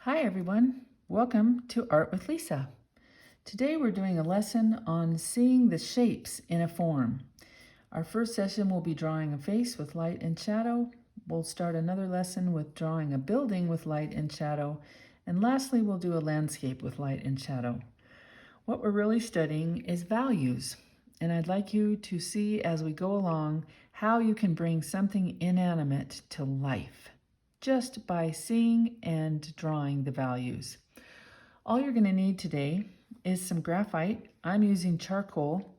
Hi everyone, welcome to Art with Lisa. Today we're doing a lesson on seeing the shapes in a form. Our first session will be drawing a face with light and shadow. We'll start another lesson with drawing a building with light and shadow. And lastly, we'll do a landscape with light and shadow. What we're really studying is values. And I'd like you to see as we go along how you can bring something inanimate to life just by seeing and drawing the values. All you're going to need today is some graphite. I'm using charcoal,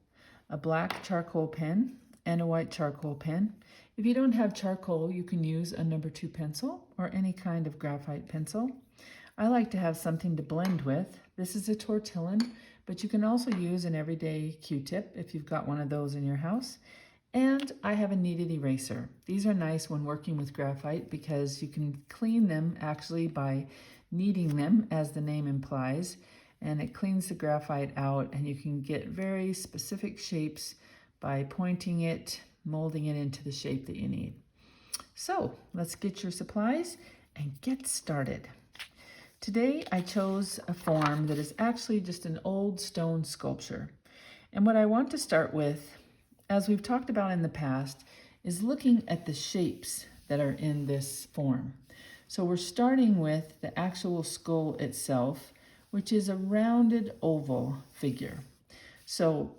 a black charcoal pen and a white charcoal pen. If you don't have charcoal, you can use a number 2 pencil or any kind of graphite pencil. I like to have something to blend with. This is a tortillon, but you can also use an everyday Q-tip if you've got one of those in your house. And I have a kneaded eraser. These are nice when working with graphite because you can clean them actually by kneading them, as the name implies, and it cleans the graphite out, and you can get very specific shapes by pointing it, molding it into the shape that you need. So let's get your supplies and get started. Today I chose a form that is actually just an old stone sculpture. And what I want to start with, as we've talked about in the past, is looking at the shapes that are in this form. So we're starting with the actual skull itself, which is a rounded oval figure. So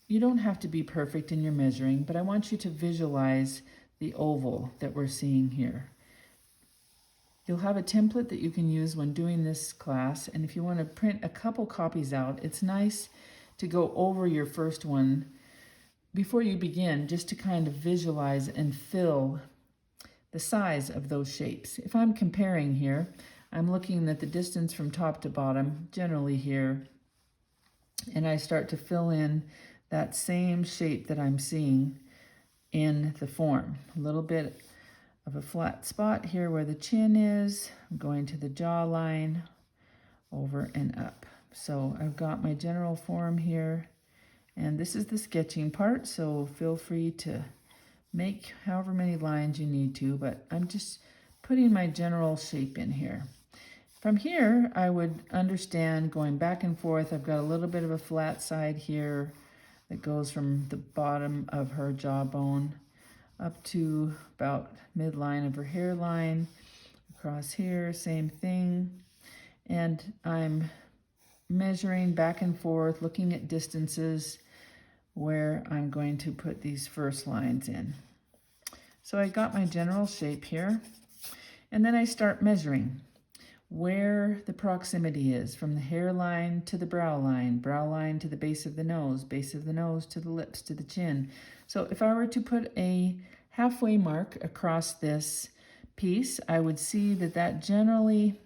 you don't have to be perfect in your measuring, but I want you to visualize the oval that we're seeing here. You'll have a template that you can use when doing this class, and if you want to print a couple copies out, it's nice to go over your first one before you begin, just to kind of visualize and fill the size of those shapes. If I'm comparing here, I'm looking at the distance from top to bottom, generally here, and I start to fill in that same shape that I'm seeing in the form. A little bit of a flat spot here where the chin is. I'm going to the jawline, over and up. So I've got my general form here. And this is the sketching part, so feel free to make however many lines you need to, but I'm just putting my general shape in here. From here, I would understand going back and forth. I've got a little bit of a flat side here that goes from the bottom of her jawbone up to about midline of her hairline. Across here, same thing. And I'm measuring back and forth, looking at distances where I'm going to put these first lines in. So I got my general shape here, and then I start measuring where the proximity is from the hairline to the brow line to the base of the nose to the lips to the chin. So if I were to put a halfway mark across this piece, I would see that generally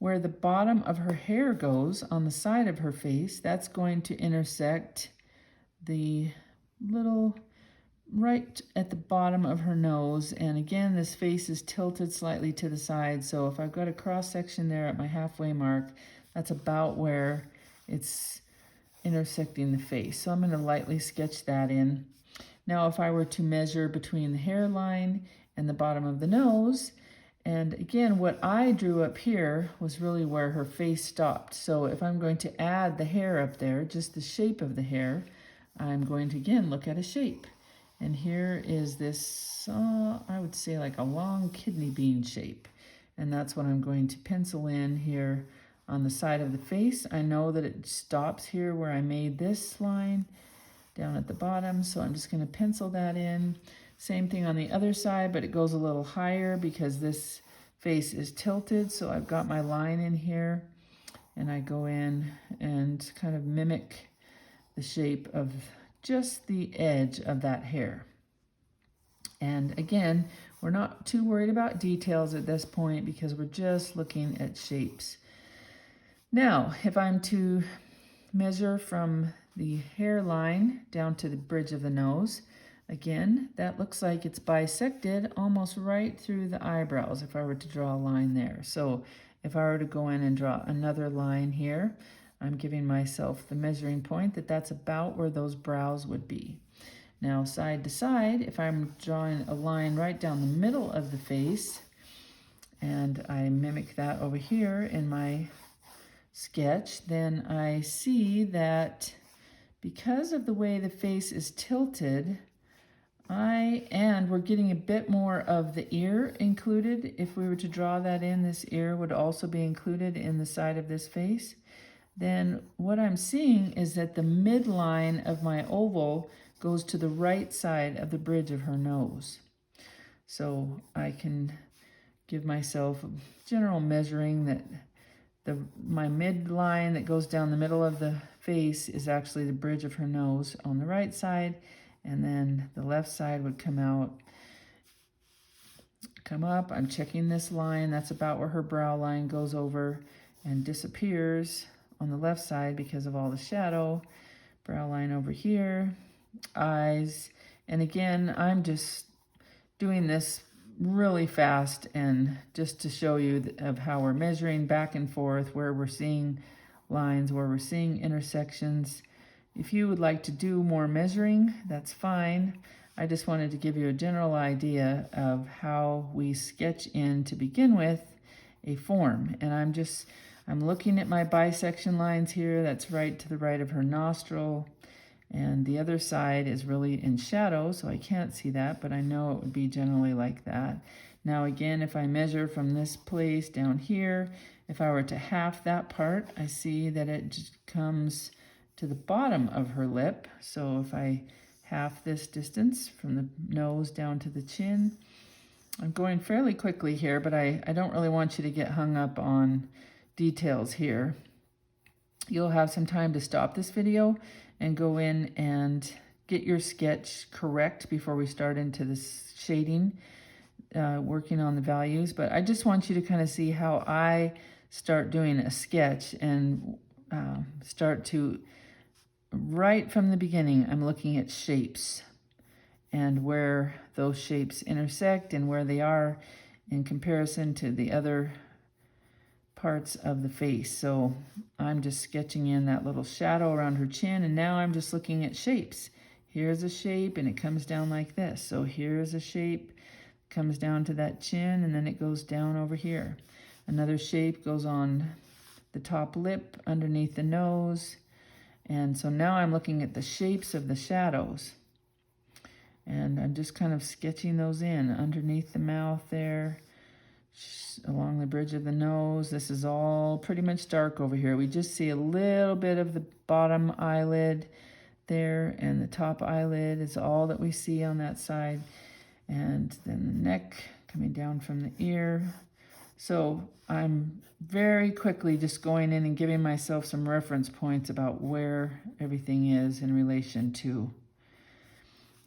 where the bottom of her hair goes on the side of her face, that's going to intersect the little right at the bottom of her nose. And again, this face is tilted slightly to the side. So if I've got a cross section there at my halfway mark, that's about where it's intersecting the face. So I'm going to lightly sketch that in. Now, if I were to measure between the hairline and the bottom of the nose, and again, what I drew up here was really where her face stopped. So if I'm going to add the hair up there, just the shape of the hair, I'm going to again look at a shape. And here is this, I would say like a long kidney bean shape. And that's what I'm going to pencil in here on the side of the face. I know that it stops here where I made this line down at the bottom. So I'm just going to pencil that in. Same thing on the other side, but it goes a little higher because this face is tilted. So I've got my line in here, and I go in and kind of mimic the shape of just the edge of that hair. And again, we're not too worried about details at this point because we're just looking at shapes. Now, if I'm to measure from the hairline down to the bridge of the nose, again, that looks like it's bisected almost right through the eyebrows if I were to draw a line there. So if I were to go in and draw another line here, I'm giving myself the measuring point that's about where those brows would be. Now, side to side, if I'm drawing a line right down the middle of the face, and I mimic that over here in my sketch, then I see that because of the way the face is tilted, and we're getting a bit more of the ear included. If we were to draw that in, this ear would also be included in the side of this face. Then what I'm seeing is that the midline of my oval goes to the right side of the bridge of her nose. So I can give myself a general measuring that my midline that goes down the middle of the face is actually the bridge of her nose on the right side, and then the left side would come up. I'm checking this line. That's about where her brow line goes over and disappears on the left side because of all the shadow. Brow line over here, eyes, and again, I'm just doing this really fast and just to show you of how we're measuring back and forth, where we're seeing lines, where we're seeing intersections. If you would like to do more measuring, that's fine. I just wanted to give you a general idea of how we sketch in, to begin with, a form. And I'm looking at my bisection lines here. That's right to the right of her nostril. And the other side is really in shadow, so I can't see that, but I know it would be generally like that. Now again, if I measure from this place down here, if I were to half that part, I see that it just comes to the bottom of her lip. So if I half this distance from the nose down to the chin, I'm going fairly quickly here, but I don't really want you to get hung up on details here. You'll have some time to stop this video and go in and get your sketch correct before we start into this shading, working on the values. But I just want you to kind of see how I start doing a sketch and start to, right from the beginning, I'm looking at shapes and where those shapes intersect and where they are in comparison to the other parts of the face. So I'm just sketching in that little shadow around her chin, and now I'm just looking at shapes. Here's a shape and it comes down like this. So here's a shape, comes down to that chin, and then it goes down over here. Another shape goes on the top lip underneath the nose. And so now I'm looking at the shapes of the shadows, and I'm just kind of sketching those in underneath the mouth there, along the bridge of the nose. This is all pretty much dark over here. We just see a little bit of the bottom eyelid there, and the top eyelid is all that we see on that side. And then the neck coming down from the ear. So I'm very quickly just going in and giving myself some reference points about where everything is in relation to.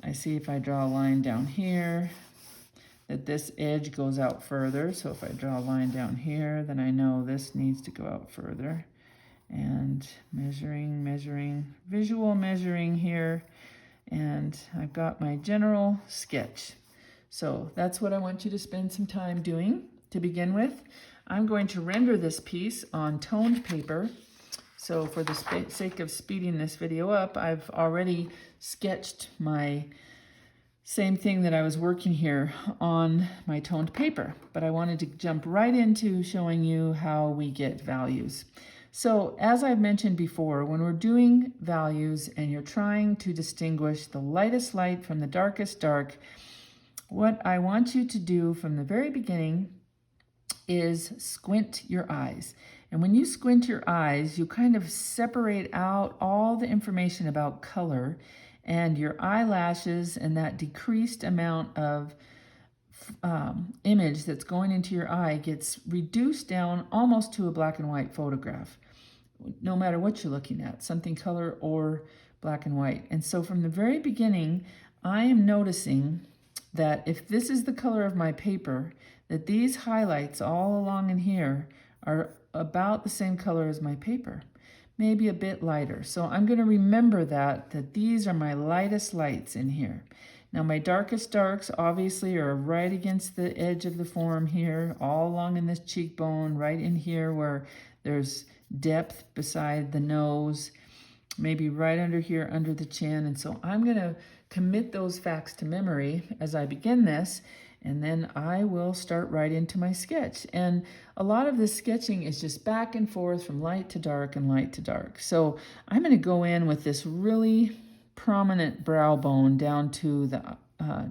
I see if I draw a line down here, that this edge goes out further. So if I draw a line down here, then I know this needs to go out further. And measuring, visual measuring here. And I've got my general sketch. So that's what I want you to spend some time doing to begin with. I'm going to render this piece on toned paper. So for the sake of speeding this video up, I've already sketched my same thing that I was working here on my toned paper, but I wanted to jump right into showing you how we get values. So as I've mentioned before, when we're doing values and you're trying to distinguish the lightest light from the darkest dark, what I want you to do from the very beginning is squint your eyes. And when you squint your eyes, you kind of separate out all the information about color, and your eyelashes and that decreased amount of image that's going into your eye gets reduced down almost to a black and white photograph, no matter what you're looking at, something color or black and white. And so from the very beginning, I am noticing that if this is the color of my paper, that these highlights all along in here are about the same color as my paper, maybe a bit lighter. So I'm going to remember that these are my lightest lights in here. Now my darkest darks obviously are right against the edge of the form here, all along in this cheekbone, right in here where there's depth beside the nose, maybe right under here under the chin. And so I'm going to commit those facts to memory as I begin this. And then I will start right into my sketch. And a lot of this sketching is just back and forth from light to dark and light to dark. So I'm going to go in with this really prominent brow bone down to the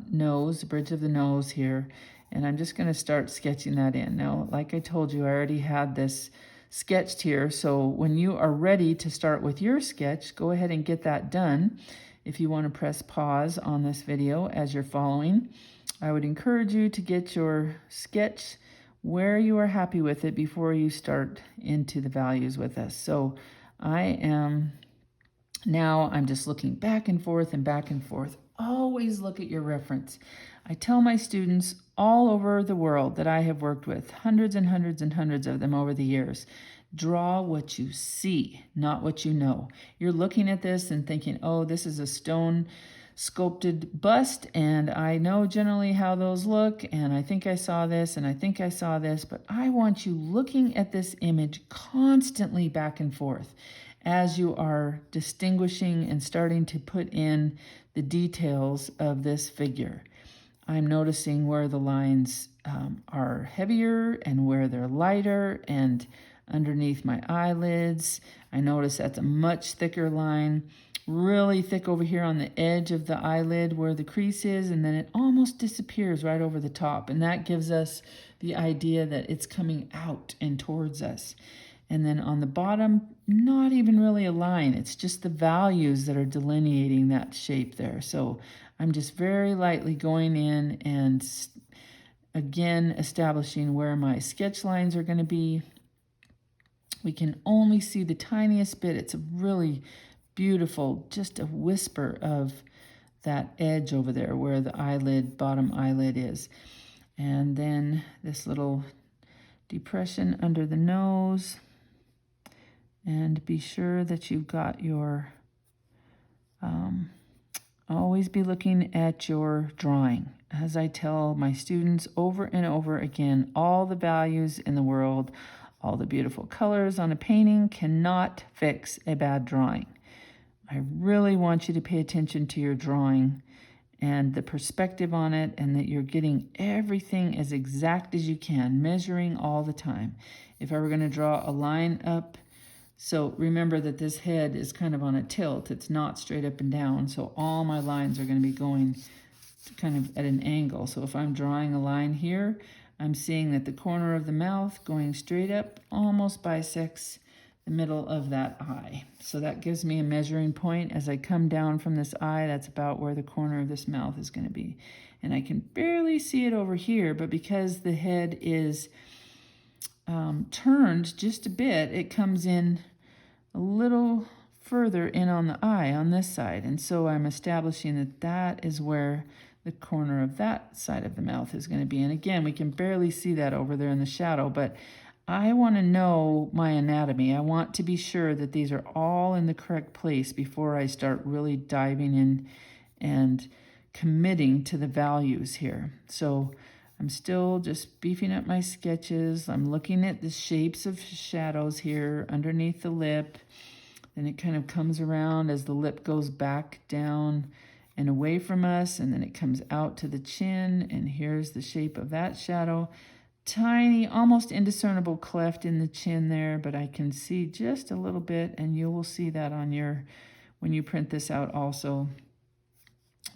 nose, the bridge of the nose here. And I'm just going to start sketching that in. Now, like I told you, I already had this sketched here. So when you are ready to start with your sketch, go ahead and get that done. If you want to press pause on this video as you're following, I would encourage you to get your sketch where you are happy with it before you start into the values with us. So I'm just looking back and forth and back and forth. Always look at your reference. I tell my students all over the world that I have worked with, hundreds and hundreds and hundreds of them over the years, draw what you see, not what you know. You're looking at this and thinking, oh, this is a stone sculpted bust, and I know generally how those look, and I think I saw this, and I think I saw this, but I want you looking at this image constantly back and forth as you are distinguishing and starting to put in the details of this figure. I'm noticing where the lines are heavier and where they're lighter, and underneath my eyelids, I notice that's a much thicker line, really thick over here on the edge of the eyelid where the crease is, and then it almost disappears right over the top, and that gives us the idea that it's coming out and towards us. And then on the bottom, not even really a line, it's just the values that are delineating that shape there. So I'm just very lightly going in and again establishing where my sketch lines are going to be. We can only see the tiniest bit. It's a really beautiful, just a whisper of that edge over there where the eyelid, bottom eyelid is. And then this little depression under the nose. And be sure that you've got your, always be looking at your drawing. As I tell my students over and over again, all the values in the world, all the beautiful colors on a painting cannot fix a bad drawing. I really want you to pay attention to your drawing and the perspective on it, and that you're getting everything as exact as you can, measuring all the time. If I were going to draw a line up, so remember that this head is kind of on a tilt. It's not straight up and down, so all my lines are going to be going kind of at an angle. So if I'm drawing a line here, I'm seeing that the corner of the mouth going straight up almost bisects the middle of that eye. So that gives me a measuring point. As I come down from this eye, that's about where the corner of this mouth is going to be. And I can barely see it over here, but because the head is turned just a bit, it comes in a little further in on the eye on this side. And so I'm establishing that that is where the corner of that side of the mouth is going to be. And again, we can barely see that over there in the shadow, but I want to know my anatomy. I want to be sure that these are all in the correct place before I start really diving in and committing to the values here. So I'm still just beefing up my sketches. I'm looking at the shapes of shadows here underneath the lip. Then it kind of comes around as the lip goes back down and away from us, and then it comes out to the chin, and here's the shape of that shadow. Tiny, almost indiscernible cleft in the chin there, but I can see just a little bit, and you will see that on your, when you print this out also.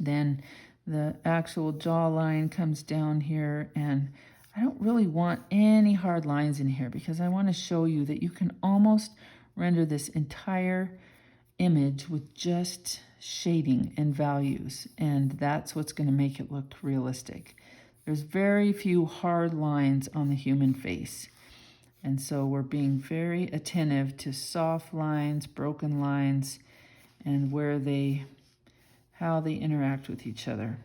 Then the actual jawline comes down here, and I don't really want any hard lines in here because I want to show you that you can almost render this entire image with just shading and values, and that's what's going to make it look realistic. There's very few hard lines on the human face, and so we're being very attentive to soft lines, broken lines, and how they interact with each other.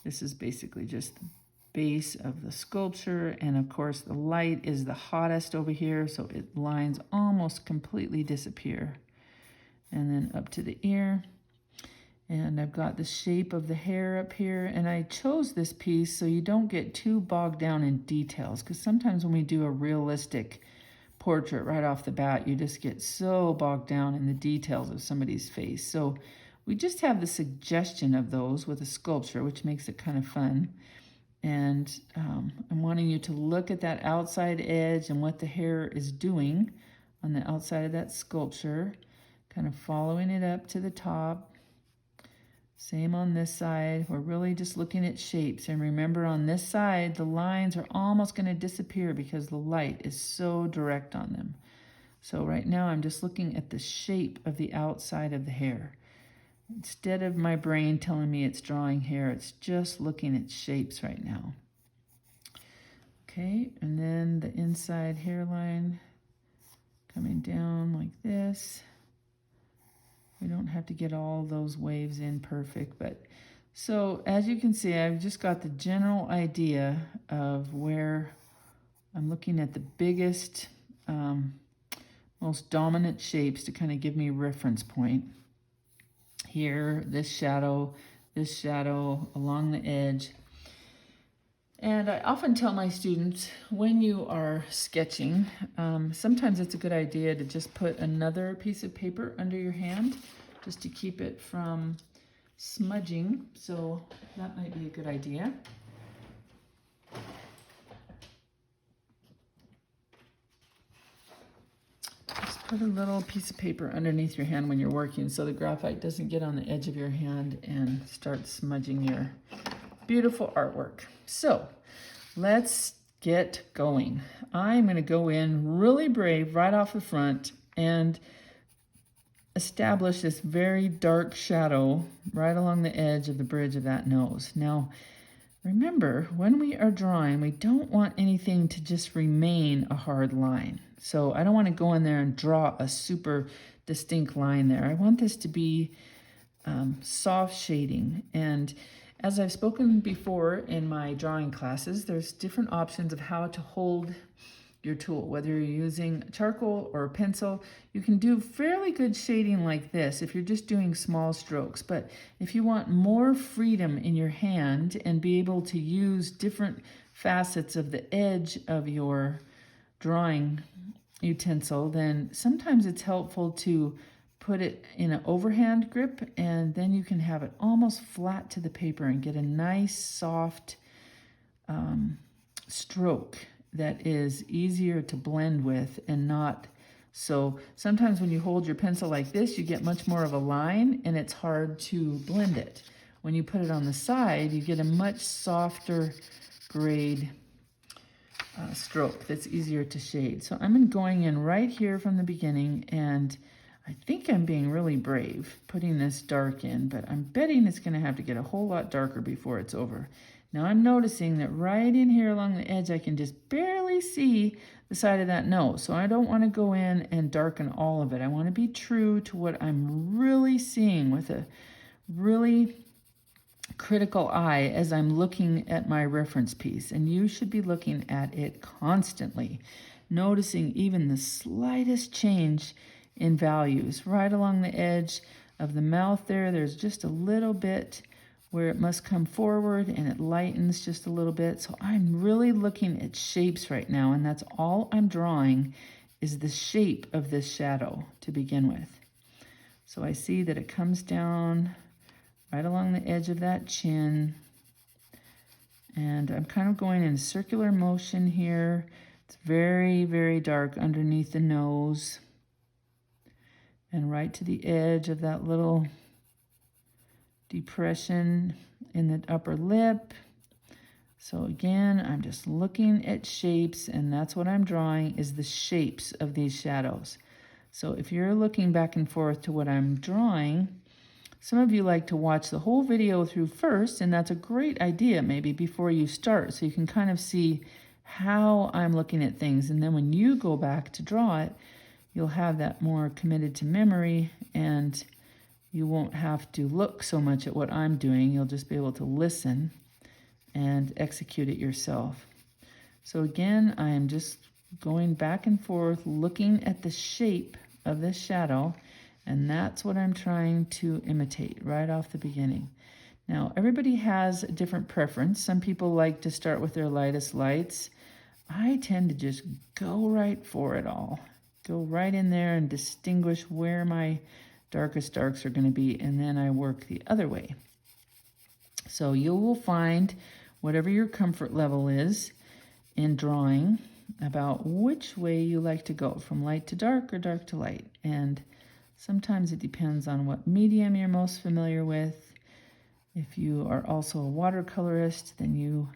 This is basically just the base of the sculpture, and of course the light is the hottest over here, so lines almost completely disappear. And then up to the ear, and I've got the shape of the hair up here, and I chose this piece so you don't get too bogged down in details, because sometimes when we do a realistic portrait right off the bat, you just get so bogged down in the details of somebody's face. So we just have the suggestion of those with a sculpture, which makes it kind of fun. And I'm wanting you to look at that outside edge and what the hair is doing on the outside of that sculpture, kind of following it up to the top. Same on this side. We're really just looking at shapes. And remember, on this side, the lines are almost going to disappear because the light is so direct on them. So right now I'm just looking at the shape of the outside of the hair. Instead of my brain telling me it's drawing hair, it's just looking at shapes right now. Okay, and then the inside hairline coming down like this. We don't have to get all those waves in perfect, but so as you can see, I've just got the general idea of where I'm looking at the biggest, most dominant shapes to kind of give me a reference point. Here, this shadow along the edge. And I often tell my students, when you are sketching, sometimes it's a good idea to just put another piece of paper under your hand just to keep it from smudging. So that might be a good idea. Just put a little piece of paper underneath your hand when you're working so the graphite doesn't get on the edge of your hand and start smudging your beautiful artwork. So let's get going. I'm going to go in really brave right off the front and establish this very dark shadow right along the edge of the bridge of that nose. Now, remember, when we are drawing, we don't want anything to just remain a hard line. So I don't want to go in there and draw a super distinct line there. I want this to be soft shading. And as I've spoken before in my drawing classes, there's different options of how to hold your tool. Whether you're using charcoal or a pencil, you can do fairly good shading like this if you're just doing small strokes. But if you want more freedom in your hand and be able to use different facets of the edge of your drawing utensil, then sometimes it's helpful to put it in an overhand grip, and then you can have it almost flat to the paper and get a nice soft stroke that is easier to blend with and not so. Sometimes when you hold your pencil like this, you get much more of a line and it's hard to blend it. When you put it on the side, you get a much softer grade stroke that's easier to shade. So I'm going in right here from the beginning, and I think I'm being really brave putting this dark in, but I'm betting it's going to have to get a whole lot darker before it's over. Now I'm noticing that right in here along the edge, I can just barely see the side of that nose. So I don't want to go in and darken all of it. I want to be true to what I'm really seeing with a really critical eye as I'm looking at my reference piece. And you should be looking at it constantly, noticing even the slightest change in values. Right along the edge of the mouth there's just a little bit where it must come forward and it lightens just a little bit. So I'm really looking at shapes right now, and that's all I'm drawing is the shape of this shadow to begin with. So I see that it comes down right along the edge of that chin, and I'm kind of going in circular motion here. It's very, very dark underneath the nose and right to the edge of that little depression in the upper lip. So again, I'm just looking at shapes, and that's what I'm drawing is the shapes of these shadows. So if you're looking back and forth to what I'm drawing, some of you like to watch the whole video through first, and that's a great idea maybe before you start, so you can kind of see how I'm looking at things. And then when you go back to draw it, you'll have that more committed to memory, and you won't have to look so much at what I'm doing. You'll just be able to listen and execute it yourself. So again, I am just going back and forth, looking at the shape of this shadow, and that's what I'm trying to imitate right off the beginning. Now, everybody has a different preference. Some people like to start with their lightest lights. I tend to just go right for it all. Go right in there and distinguish where my darkest darks are going to be, and then I work the other way. So you will find whatever your comfort level is in drawing, about which way you like to go, from light to dark or dark to light. And sometimes it depends on what medium you're most familiar with. If you are also a watercolorist, then you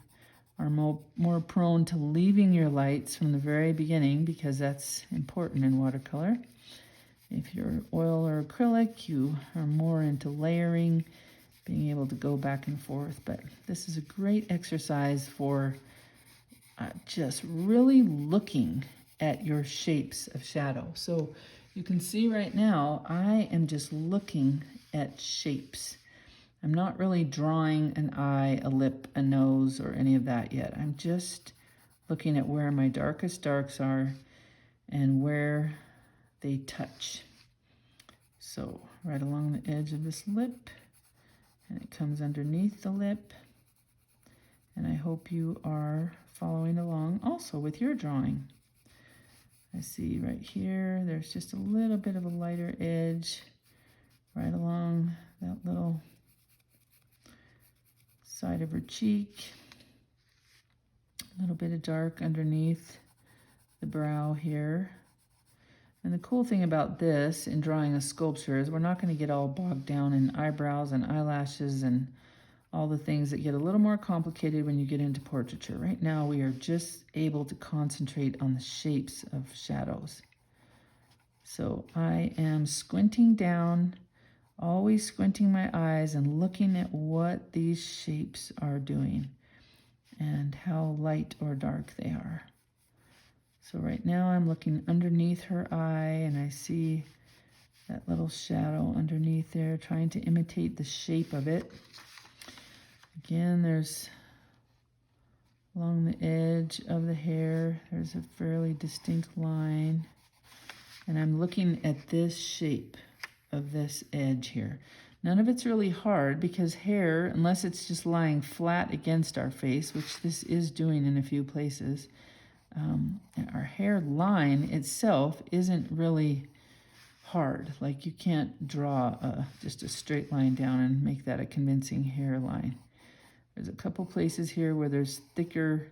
are more prone to leaving your lights from the very beginning, because that's important in watercolor. If you're oil or acrylic, you are more into layering, being able to go back and forth. But this is a great exercise for just really looking at your shapes of shadow. So you can see right now, I am just looking at shapes. I'm not really drawing an eye, a lip, a nose, or any of that yet. I'm just looking at where my darkest darks are and where they touch. So right along the edge of this lip, and it comes underneath the lip. And I hope you are following along also with your drawing. I see right here, there's just a little bit of a lighter edge right along that little side of her cheek. A little bit of dark underneath the brow here. And the cool thing about this in drawing a sculpture is we're not going to get all bogged down in eyebrows and eyelashes and all the things that get a little more complicated when you get into portraiture. Right now we are just able to concentrate on the shapes of shadows. So I am squinting down, always squinting my eyes and looking at what these shapes are doing and how light or dark they are. So right now I'm looking underneath her eye, and I see that little shadow underneath there, trying to imitate the shape of it. Again, there's along the edge of the hair, there's a fairly distinct line. And I'm looking at this shape of this edge here. None of it's really hard, because hair, unless it's just lying flat against our face, which this is doing in a few places, our hair line itself isn't really hard. Like, you can't draw just a straight line down and make that a convincing hairline. There's a couple places here where there's thicker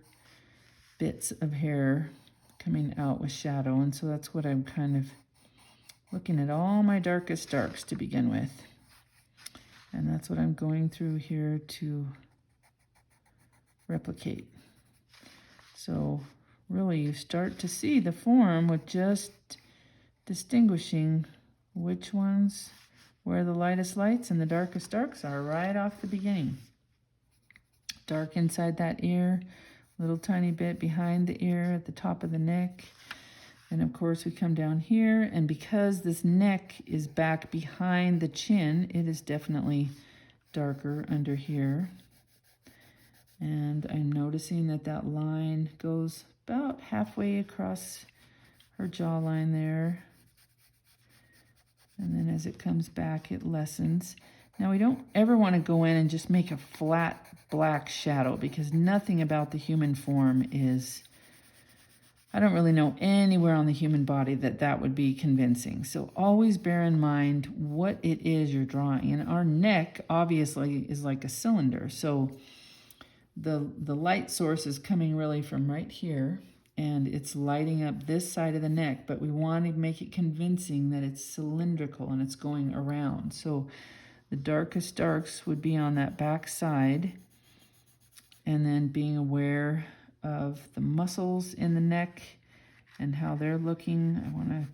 bits of hair coming out with shadow, and so that's what I'm kind of looking at, all my darkest darks to begin with. And that's what I'm going through here to replicate. So really you start to see the form with just distinguishing which ones, where the lightest lights and the darkest darks are right off the beginning. Dark inside that ear, little tiny bit behind the ear at the top of the neck. And of course we come down here, and because this neck is back behind the chin, it is definitely darker under here. And I'm noticing that that line goes about halfway across her jawline there. And then as it comes back, it lessens. Now, we don't ever want to go in and just make a flat black shadow, because nothing about the human form is, I don't really know anywhere on the human body that that would be convincing. So always bear in mind what it is you're drawing. And our neck obviously is like a cylinder. So the light source is coming really from right here, and it's lighting up this side of the neck, but we want to make it convincing that it's cylindrical and it's going around. So the darkest darks would be on that back side, and then being aware of the muscles in the neck and how they're looking. I want to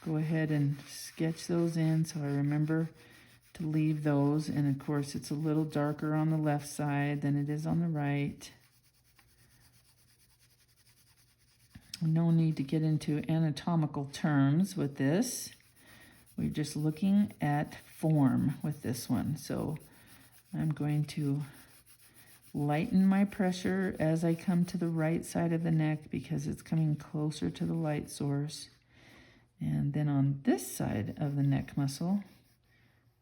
go ahead and sketch those in so I remember to leave those. And of course it's a little darker on the left side than it is on the right. No need to get into anatomical terms with this. We're just looking at form with this one. So I'm going to lighten my pressure as I come to the right side of the neck, because it's coming closer to the light source. And then on this side of the neck muscle,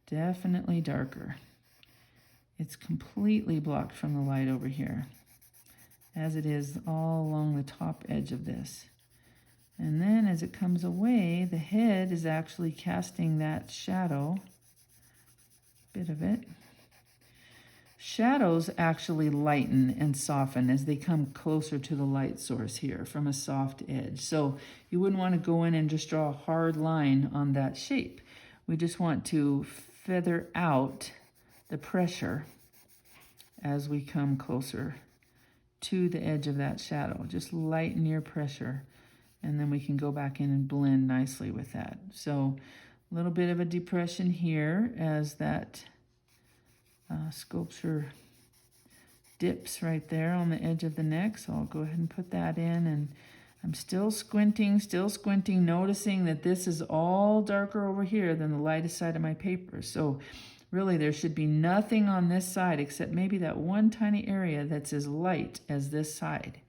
definitely darker. It's completely blocked from the light over here, as it is all along the top edge of this. And then as it comes away, the head is actually casting that shadow, bit of it, Shadows actually lighten and soften as they come closer to the light source here from a soft edge. So you wouldn't want to go in and just draw a hard line on that shape. We just want to feather out the pressure as we come closer to the edge of that shadow. Just lighten your pressure, and then we can go back in and blend nicely with that. So a little bit of a depression here as that sculpture dips right there on the edge of the neck. So I'll go ahead and put that in, and I'm still squinting, noticing that this is all darker over here than the lightest side of my paper. So really there should be nothing on this side except maybe that one tiny area that's as light as this side.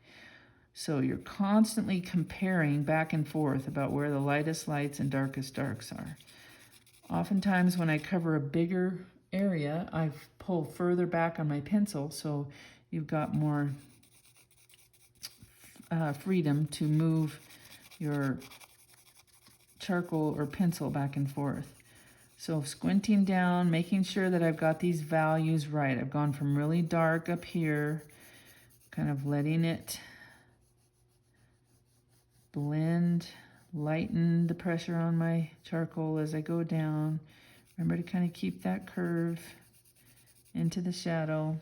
So you're constantly comparing back and forth about where the lightest lights and darkest darks are. Oftentimes when I cover a bigger area, I pull further back on my pencil, so you've got more freedom to move your charcoal or pencil back and forth. So squinting down, making sure that I've got these values right. I've gone from really dark up here, kind of letting it blend, lighten the pressure on my charcoal as I go down. Remember to kind of keep that curve into the shadow.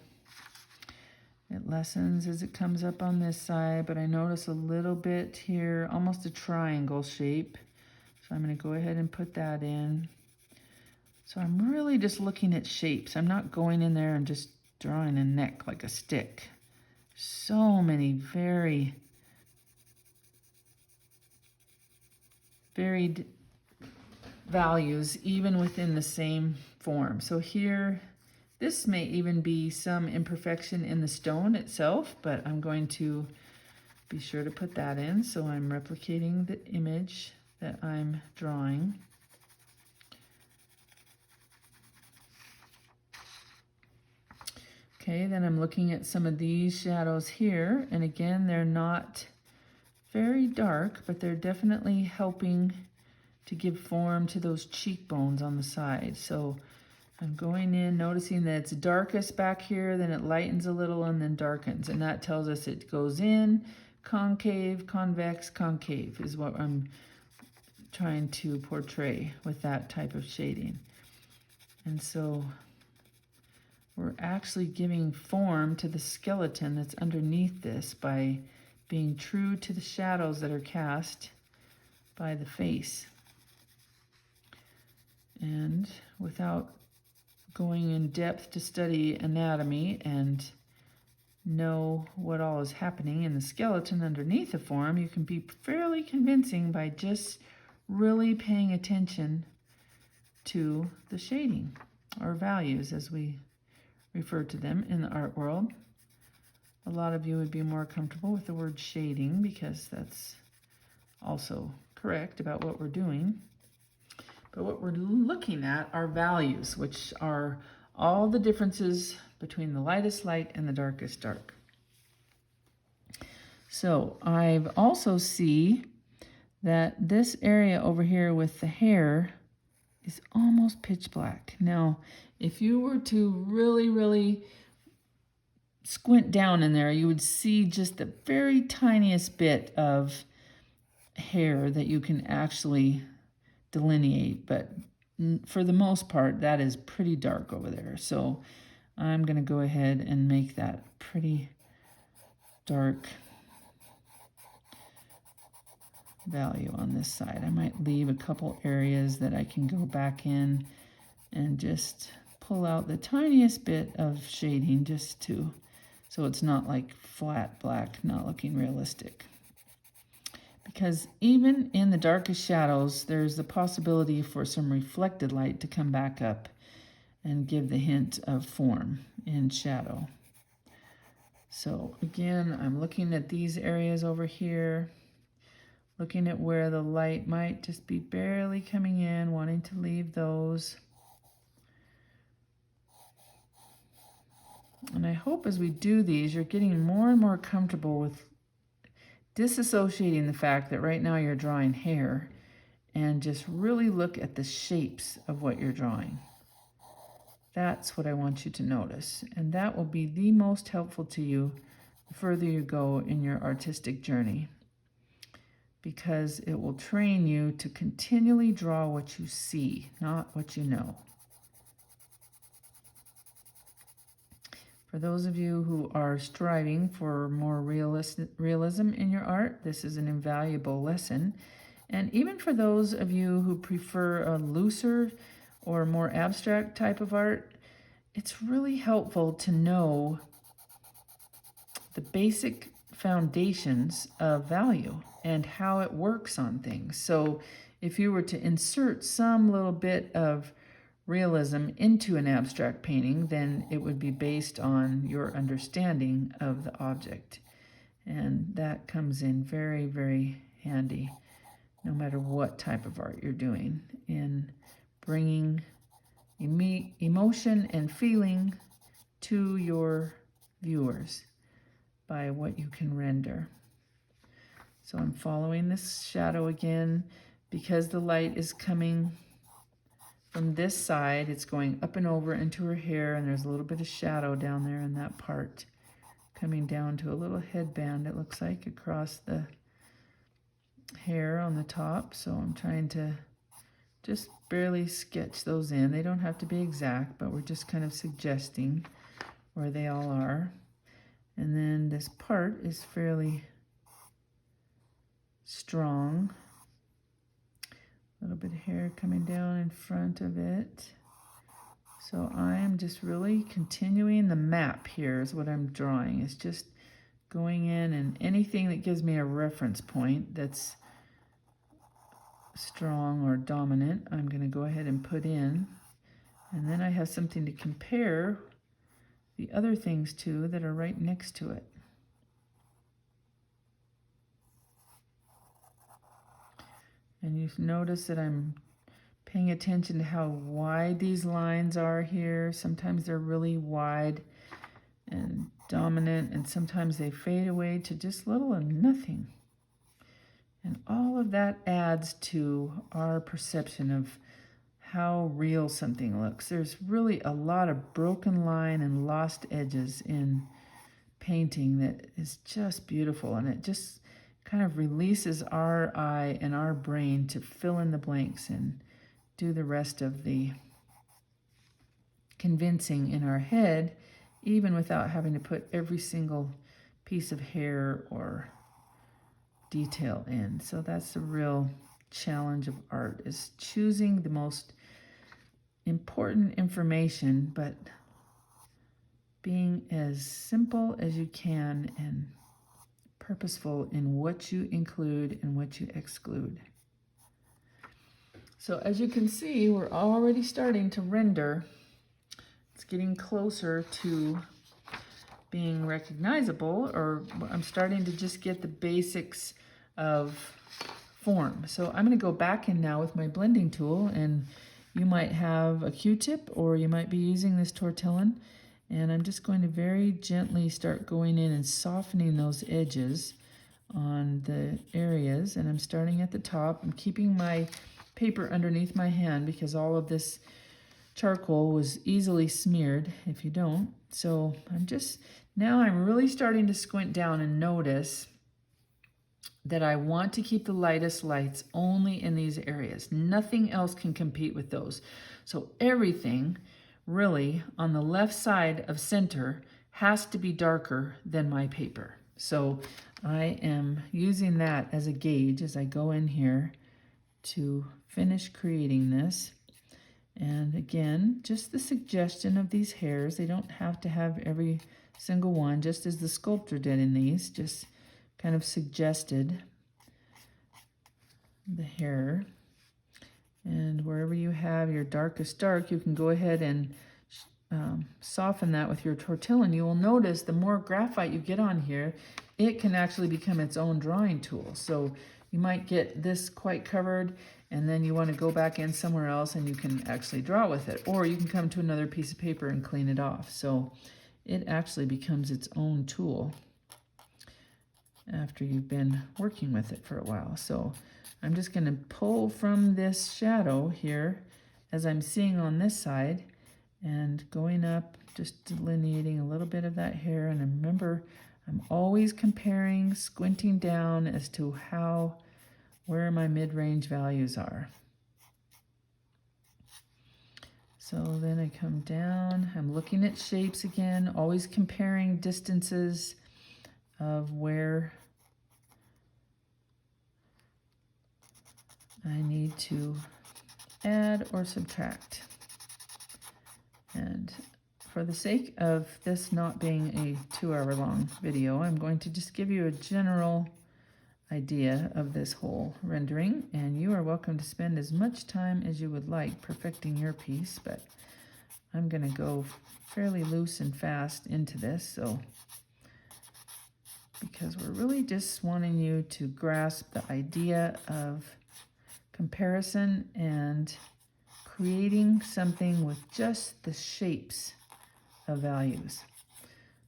It lessens as it comes up on this side, but I notice a little bit here, almost a triangle shape. So I'm going to go ahead and put that in. So I'm really just looking at shapes. I'm not going in there and just drawing a neck like a stick. So many very varied values even within the same form. So here, this may even be some imperfection in the stone itself, but I'm going to be sure to put that in. So I'm replicating the image that I'm drawing. Okay, then I'm looking at some of these shadows here, and again, they're not very dark, but they're definitely helping to give form to those cheekbones on the side. So I'm going in, noticing that it's darkest back here, then it lightens a little and then darkens, and that tells us it goes in, concave, convex, concave is what I'm trying to portray with that type of shading. And so we're actually giving form to the skeleton that's underneath this by being true to the shadows that are cast by the face. And without going in depth to study anatomy and know what all is happening in the skeleton underneath the form, you can be fairly convincing by just really paying attention to the shading, or values as we refer to them in the art world. A lot of you would be more comfortable with the word shading because that's also correct about what we're doing. But what we're looking at are values, which are all the differences between the lightest light and the darkest dark. So I've also see that this area over here with the hair is almost pitch black. Now, if you were to really squint down in there, you would see just the very tiniest bit of hair that you can actually delineate, but for the most part, that is pretty dark over there. So I'm going to go ahead and make that pretty dark value on this side. I might leave a couple areas that I can go back in and just pull out the tiniest bit of shading just to, so it's not like flat black, not looking realistic. Because even in the darkest shadows, there's the possibility for some reflected light to come back up and give the hint of form in shadow. So again, I'm looking at these areas over here, looking at where the light might just be barely coming in, wanting to leave those. And I hope as we do these, you're getting more and more comfortable with disassociating the fact that right now you're drawing hair and just really look at the shapes of what you're drawing. That's what I want you to notice. And that will be the most helpful to you the further you go in your artistic journey, because it will train you to continually draw what you see, not what you know. For those of you who are striving for more realism in your art, this is an invaluable lesson. And even for those of you who prefer a looser or more abstract type of art, it's really helpful to know the basic foundations of value and how it works on things. So if you were to insert some little bit of realism into an abstract painting, then it would be based on your understanding of the object. And that comes in very, very handy, no matter what type of art you're doing, in bringing emotion and feeling to your viewers by what you can render. So I'm following this shadow again. Because the light is coming from this side, it's going up and over into her hair, and there's a little bit of shadow down there in that part, coming down to a little headband, it looks like, across the hair on the top. So I'm trying to just barely sketch those in. They don't have to be exact, but we're just kind of suggesting where they all are. And then this part is fairly strong. A little bit of hair coming down in front of it. So I am just really continuing the map here is what I'm drawing. It's just going in, and anything that gives me a reference point that's strong or dominant, I'm going to go ahead and put in. And then I have something to compare the other things to that are right next to it. And you notice that I'm paying attention to how wide these lines are here. Sometimes they're really wide and dominant, and sometimes they fade away to just little and nothing. And all of that adds to our perception of how real something looks. There's really a lot of broken line and lost edges in painting that is just beautiful, and it just kind of releases our eye and our brain to fill in the blanks and do the rest of the convincing in our head, even without having to put every single piece of hair or detail in. So that's the real challenge of art, is choosing the most important information, but being as simple as you can and purposeful in what you include and what you exclude. So as you can see, we're already starting to render. It's getting closer to being recognizable, or I'm starting to just get the basics of form. So I'm going to go back in now with my blending tool, and you might have a Q-tip or you might be using this tortillon, and I'm just going to very gently start going in and softening those edges on the areas. And I'm starting at the top. I'm keeping my paper underneath my hand because all of this charcoal was easily smeared if you don't. So now I'm really starting to squint down and notice that I want to keep the lightest lights only in these areas. Nothing else can compete with those. So everything really on the left side of center has to be darker than my paper. So I am using that as a gauge as I go in here to finish creating this. And again, just the suggestion of these hairs. They don't have to have every single one, just as the sculptor did in these, just kind of suggested the hair. And wherever you have your darkest dark, you can go ahead and soften that with your tortillon. You will notice the more graphite you get on here, it can actually become its own drawing tool. So you might get this quite covered, and then you want to go back in somewhere else and you can actually draw with it. Or you can come to another piece of paper and clean it off. So it actually becomes its own tool after you've been working with it for a while. So I'm just going to pull from this shadow here as I'm seeing on this side, and going up, just delineating a little bit of that hair. And remember, I'm always comparing, squinting down as to where my mid-range values are. So then I come down, I'm looking at shapes again, always comparing distances of where I need to add or subtract. And for the sake of this not being a 2-hour long video, I'm going to just give you a general idea of this whole rendering, and you are welcome to spend as much time as you would like perfecting your piece, but I'm going to go fairly loose and fast into this, because we're really just wanting you to grasp the idea of comparison and creating something with just the shapes of values.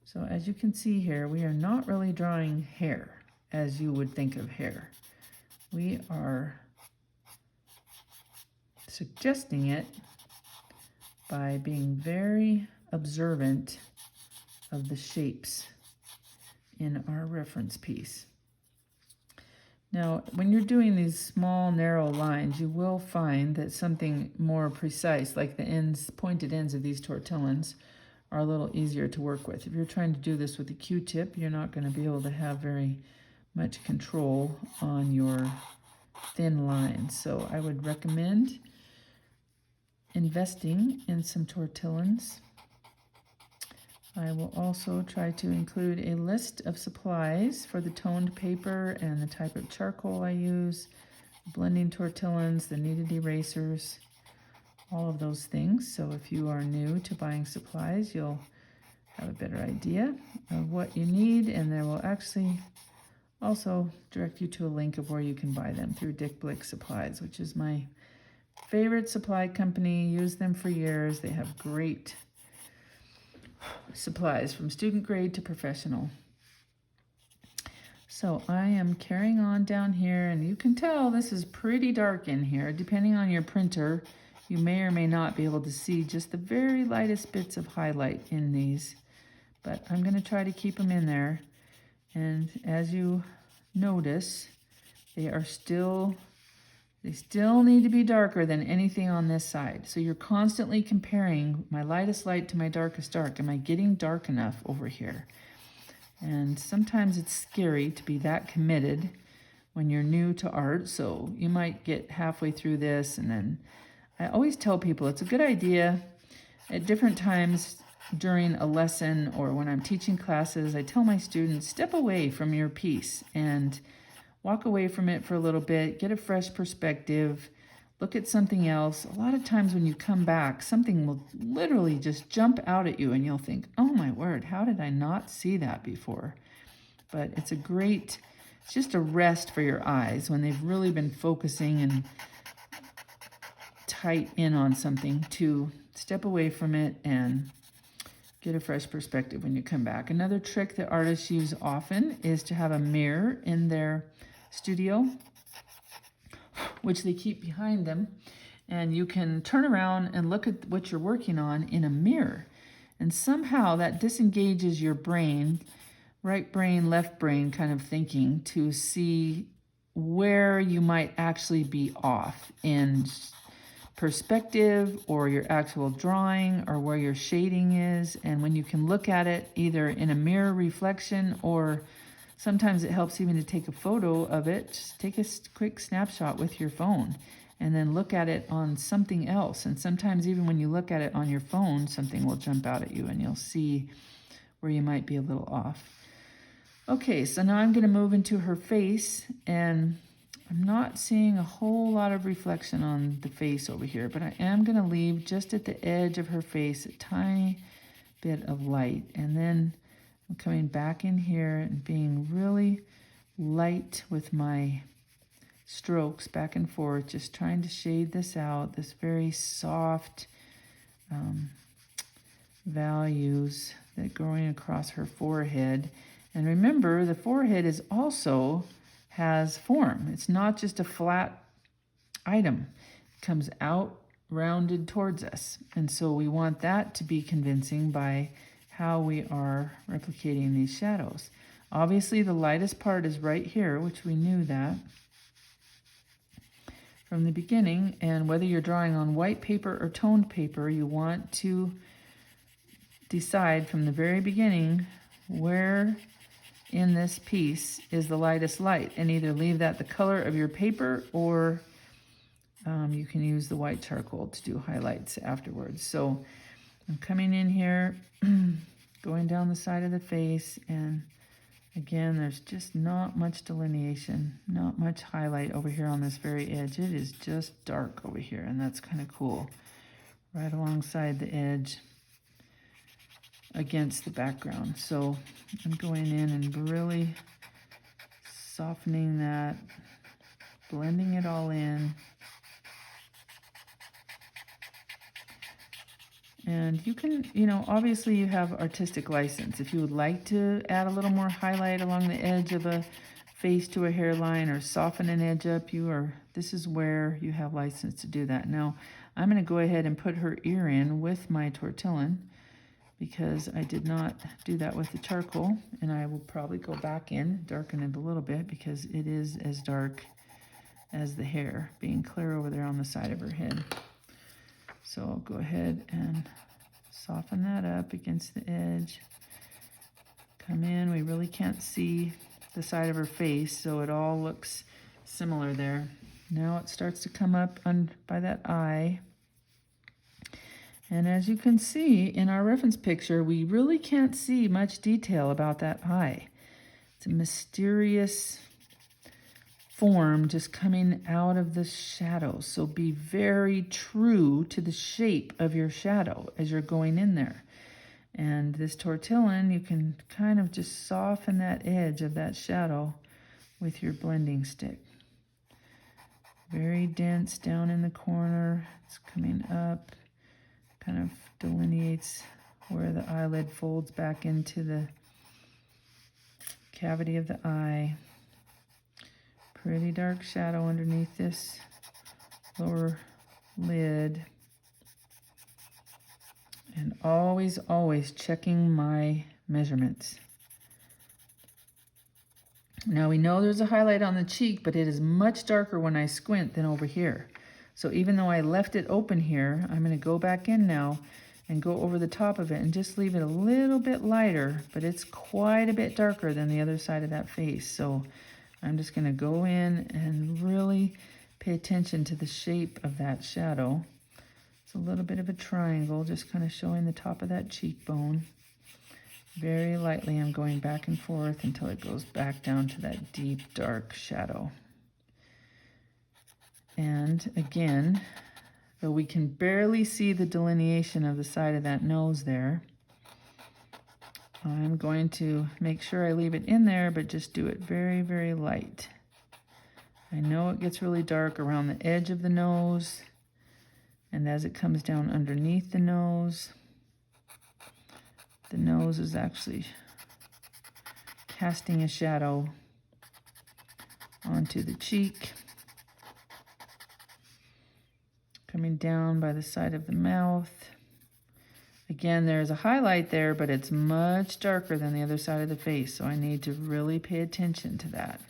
So as you can see here, we are not really drawing hair as you would think of hair. We are suggesting it by being very observant of the shapes in our reference piece. Now, when you're doing these small, narrow lines, you will find that something more precise, like the ends, pointed ends of these tortillons, are a little easier to work with. If you're trying to do this with a Q-tip, you're not going to be able to have very much control on your thin lines. So I would recommend investing in some tortillons. I will also try to include a list of supplies for the toned paper and the type of charcoal I use, blending tortillons, the kneaded erasers, all of those things. So if you are new to buying supplies, you'll have a better idea of what you need, and there will actually also direct you to a link of where you can buy them through Dick Blick Supplies, which is my favorite supply company. Use them for years. They have great supplies from student grade to professional. So I am carrying on down here, and you can tell this is pretty dark in here. Depending on your printer, you may or may not be able to see just the very lightest bits of highlight in these, but I'm going to try to keep them in there. And as you notice, they still need to be darker than anything on this side. So you're constantly comparing my lightest light to my darkest dark. Am I getting dark enough over here? And sometimes it's scary to be that committed when you're new to art. So you might get halfway through this, and then I always tell people it's a good idea at different times during a lesson or when I'm teaching classes. I tell my students, step away from your piece and walk away from it for a little bit, get a fresh perspective, look at something else. A lot of times when you come back, something will literally just jump out at you and you'll think, oh my word, how did I not see that before? But it's just a rest for your eyes when they've really been focusing and tight in on something, to step away from it and get a fresh perspective when you come back. Another trick that artists use often is to have a mirror in their studio, which they keep behind them, and you can turn around and look at what you're working on in a mirror, and somehow that disengages your brain, right brain, left brain kind of thinking, to see where you might actually be off in perspective or your actual drawing, or where your shading is. And when you can look at it either in a mirror reflection, or sometimes it helps even to take a photo of it, just take a quick snapshot with your phone and then look at it on something else. And sometimes even when you look at it on your phone, something will jump out at you and you'll see where you might be a little off. Okay, so now I'm going to move into her face, and I'm not seeing a whole lot of reflection on the face over here, but I am going to leave just at the edge of her face a tiny bit of light. And then I'm coming back in here and being really light with my strokes back and forth, just trying to shade this out, this very soft values that are going across her forehead. And remember, the forehead has form. It's not just a flat item. It comes out rounded towards us. And so we want that to be convincing by how we are replicating these shadows. Obviously, the lightest part is right here, which we knew that from the beginning. And whether you're drawing on white paper or toned paper, you want to decide from the very beginning where in this piece is the lightest light, and either leave that the color of your paper, or you can use the white charcoal to do highlights afterwards. So I'm coming in here, going down the side of the face, and again, there's just not much delineation, not much highlight over here on this very edge. It is just dark over here, and that's kind of cool. Right alongside the edge against the background. So I'm going in and really softening that, blending it all in. And you can, obviously you have artistic license. If you would like to add a little more highlight along the edge of a face to a hairline, or soften an edge up, this is where you have license to do that. Now, I'm going to go ahead and put her ear in with my tortillon, because I did not do that with the charcoal, and I will probably go back in, darken it a little bit, because it is as dark as the hair, being clear over there on the side of her head. So I'll go ahead and soften that up against the edge. Come in, we really can't see the side of her face, so it all looks similar there. Now it starts to come up by that eye. And as you can see in our reference picture, we really can't see much detail about that eye. It's a mysterious form just coming out of the shadow. So be very true to the shape of your shadow as you're going in there. And this tortillon, you can kind of just soften that edge of that shadow with your blending stick. Very dense down in the corner. It's coming up. Kind of delineates where the eyelid folds back into the cavity of the eye. Pretty dark shadow underneath this lower lid. And always, always checking my measurements. Now we know there's a highlight on the cheek, but it is much darker when I squint than over here. So even though I left it open here, I'm going to go back in now and go over the top of it and just leave it a little bit lighter, but it's quite a bit darker than the other side of that face. So I'm just going to go in and really pay attention to the shape of that shadow. It's a little bit of a triangle, just kind of showing the top of that cheekbone. Very lightly, I'm going back and forth until it goes back down to that deep, dark shadow. And again, though we can barely see the delineation of the side of that nose there, I'm going to make sure I leave it in there, but just do it very, very light. I know it gets really dark around the edge of the nose, and as it comes down underneath the nose is actually casting a shadow onto the cheek. Coming down by the side of the mouth. Again, there's a highlight there, but it's much darker than the other side of the face, so I need to really pay attention to that.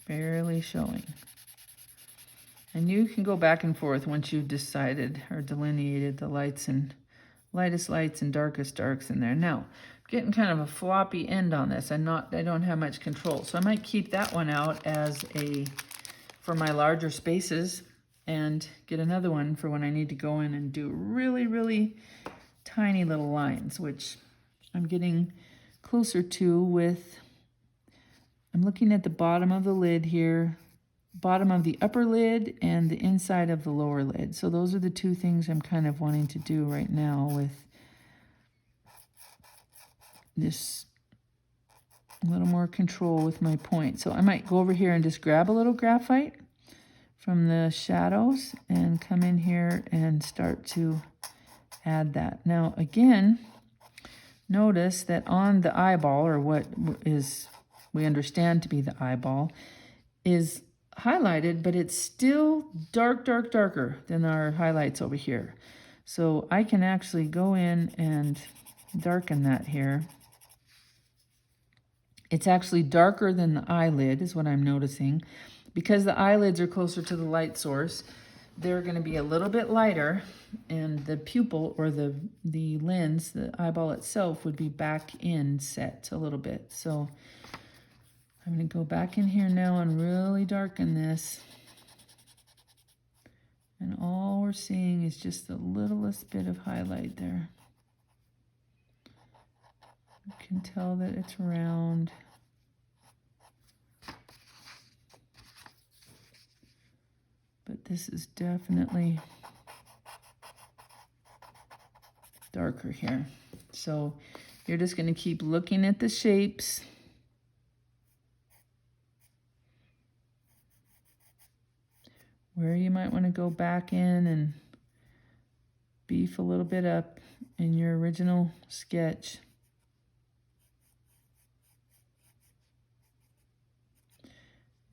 Barely showing. And you can go back and forth once you've decided or delineated the lightest lights and darkest darks in there. Now, I'm getting kind of a floppy end on this. I don't have much control, so I might keep that one out as for my larger spaces, and get another one for when I need to go in and do really, really tiny little lines, which I'm getting closer to with, I'm looking at the bottom of the lid here, bottom of the upper lid and the inside of the lower lid. So those are the two things I'm kind of wanting to do right now with this, a little more control with my point. So I might go over here and just grab a little graphite from the shadows and come in here and start to add that. Now again, notice that on the eyeball, or what is we understand to be the eyeball, is highlighted, but it's still darker than our highlights over here. So I can actually go in and darken that here. It's actually darker than the eyelid is what I'm noticing. Because the eyelids are closer to the light source, they're going to be a little bit lighter, and the pupil or the lens, the eyeball itself, would be back in set a little bit. So I'm going to go back in here now and really darken this. And all we're seeing is just the littlest bit of highlight there. You can tell that it's round. But this is definitely darker here. So you're just going to keep looking at the shapes. Where you might want to go back in and beef a little bit up in your original sketch.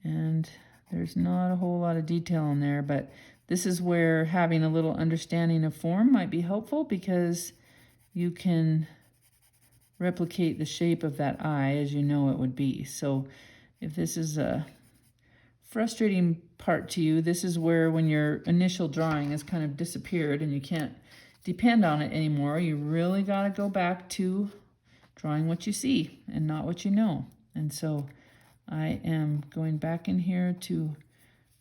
And there's not a whole lot of detail in there, but this is where having a little understanding of form might be helpful, because you can replicate the shape of that eye as you know it would be. So if this is a frustrating part to you, this is where, when your initial drawing has kind of disappeared and you can't depend on it anymore, you really got to go back to drawing what you see and not what you know. And so I am going back in here to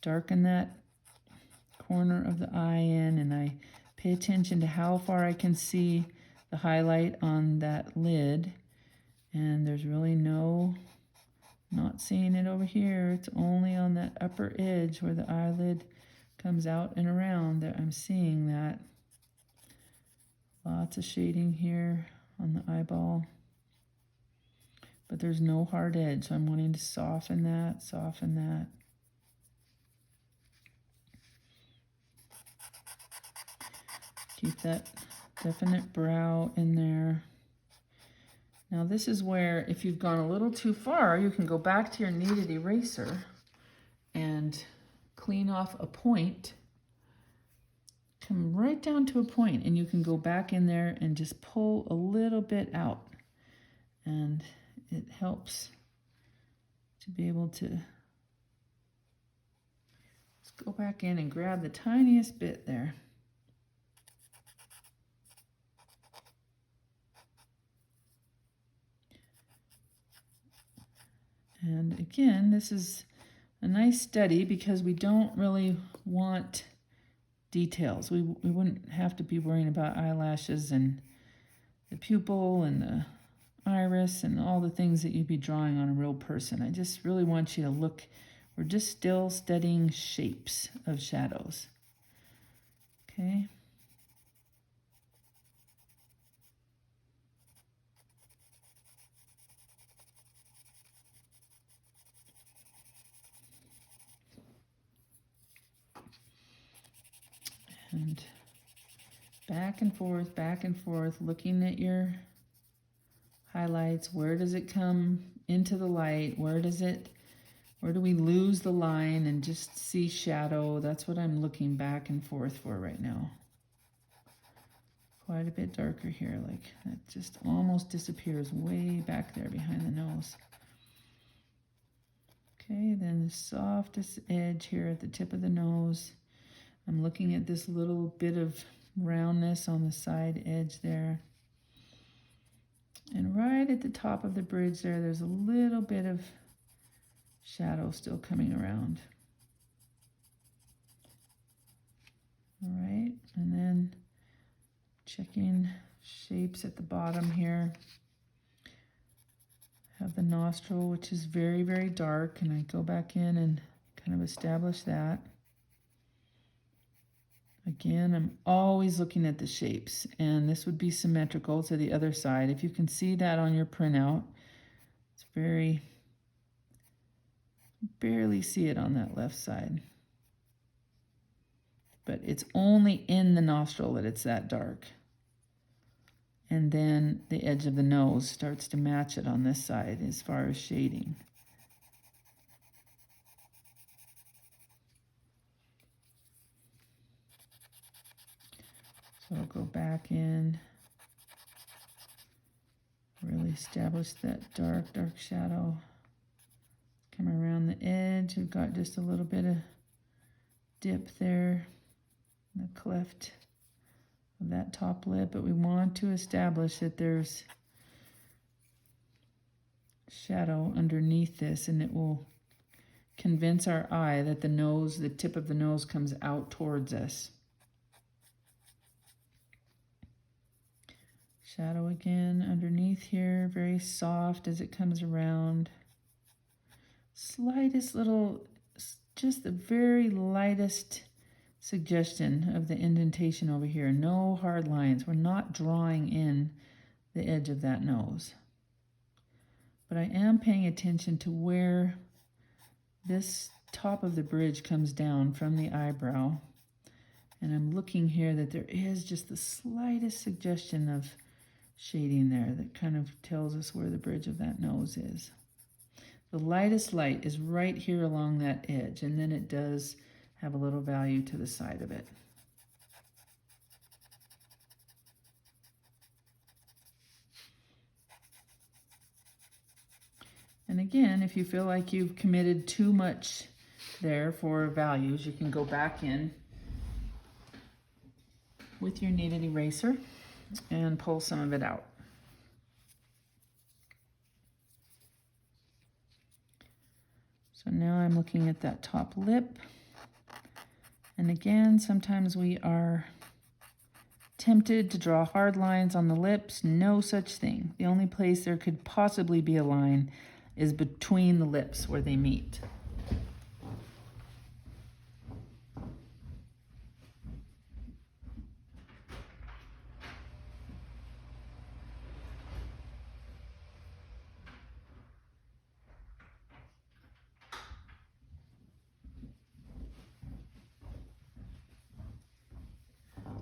darken that corner of the eye in, and I pay attention to how far I can see the highlight on that lid. And there's really not seeing it over here. It's only on that upper edge where the eyelid comes out and around that I'm seeing that. Lots of shading here on the eyeball. But there's no hard edge, so I'm wanting to soften that, soften that. Keep that definite brow in there. Now this is where, if you've gone a little too far, you can go back to your kneaded eraser and clean off a point. Come right down to a point, and you can go back in there and just pull a little bit out. And it helps to be able to just go back in and grab the tiniest bit there. And again, this is a nice study because we don't really want details. We wouldn't have to be worrying about eyelashes and the pupil and the iris and all the things that you'd be drawing on a real person. I just really want you to look. We're just still studying shapes of shadows. Okay. And back and forth, looking at your highlights. Where does it come into the light? Where do we lose the line and just see shadow? That's what I'm looking back and forth for right now. Quite a bit darker here, like that just almost disappears way back there behind the nose. Okay, then the softest edge here at the tip of the nose. I'm looking at this little bit of roundness on the side edge there. And right at the top of the bridge there, there's a little bit of shadow still coming around. All right, and then checking shapes at the bottom here. Have the nostril, which is very, very dark, and I go back in and kind of establish that. Again, I'm always looking at the shapes, and this would be symmetrical to the other side. If you can see that on your printout, it's barely see it on that left side. But it's only in the nostril that it's that dark. And then the edge of the nose starts to match it on this side as far as shading. So I'll go back in, really establish that dark shadow. Come around the edge, we've got just a little bit of dip there, the cleft of that top lip, but we want to establish that there's shadow underneath this, and it will convince our eye that the nose, the tip of the nose comes out towards us. Shadow again underneath here, very soft as it comes around. Slightest little, just the very lightest suggestion of the indentation over here. No hard lines. We're not drawing in the edge of that nose. But I am paying attention to where this top of the bridge comes down from the eyebrow. And I'm looking here that there is just the slightest suggestion of shading there that kind of tells us where the bridge of that nose is. The lightest light is right here along that edge, and then it does have a little value to the side of it. And again, if you feel like you've committed too much there for values, you can go back in with your kneaded eraser and pull some of it out. So now I'm looking at that top lip. And again, sometimes we are tempted to draw hard lines on the lips. No such thing. The only place there could possibly be a line is between the lips where they meet.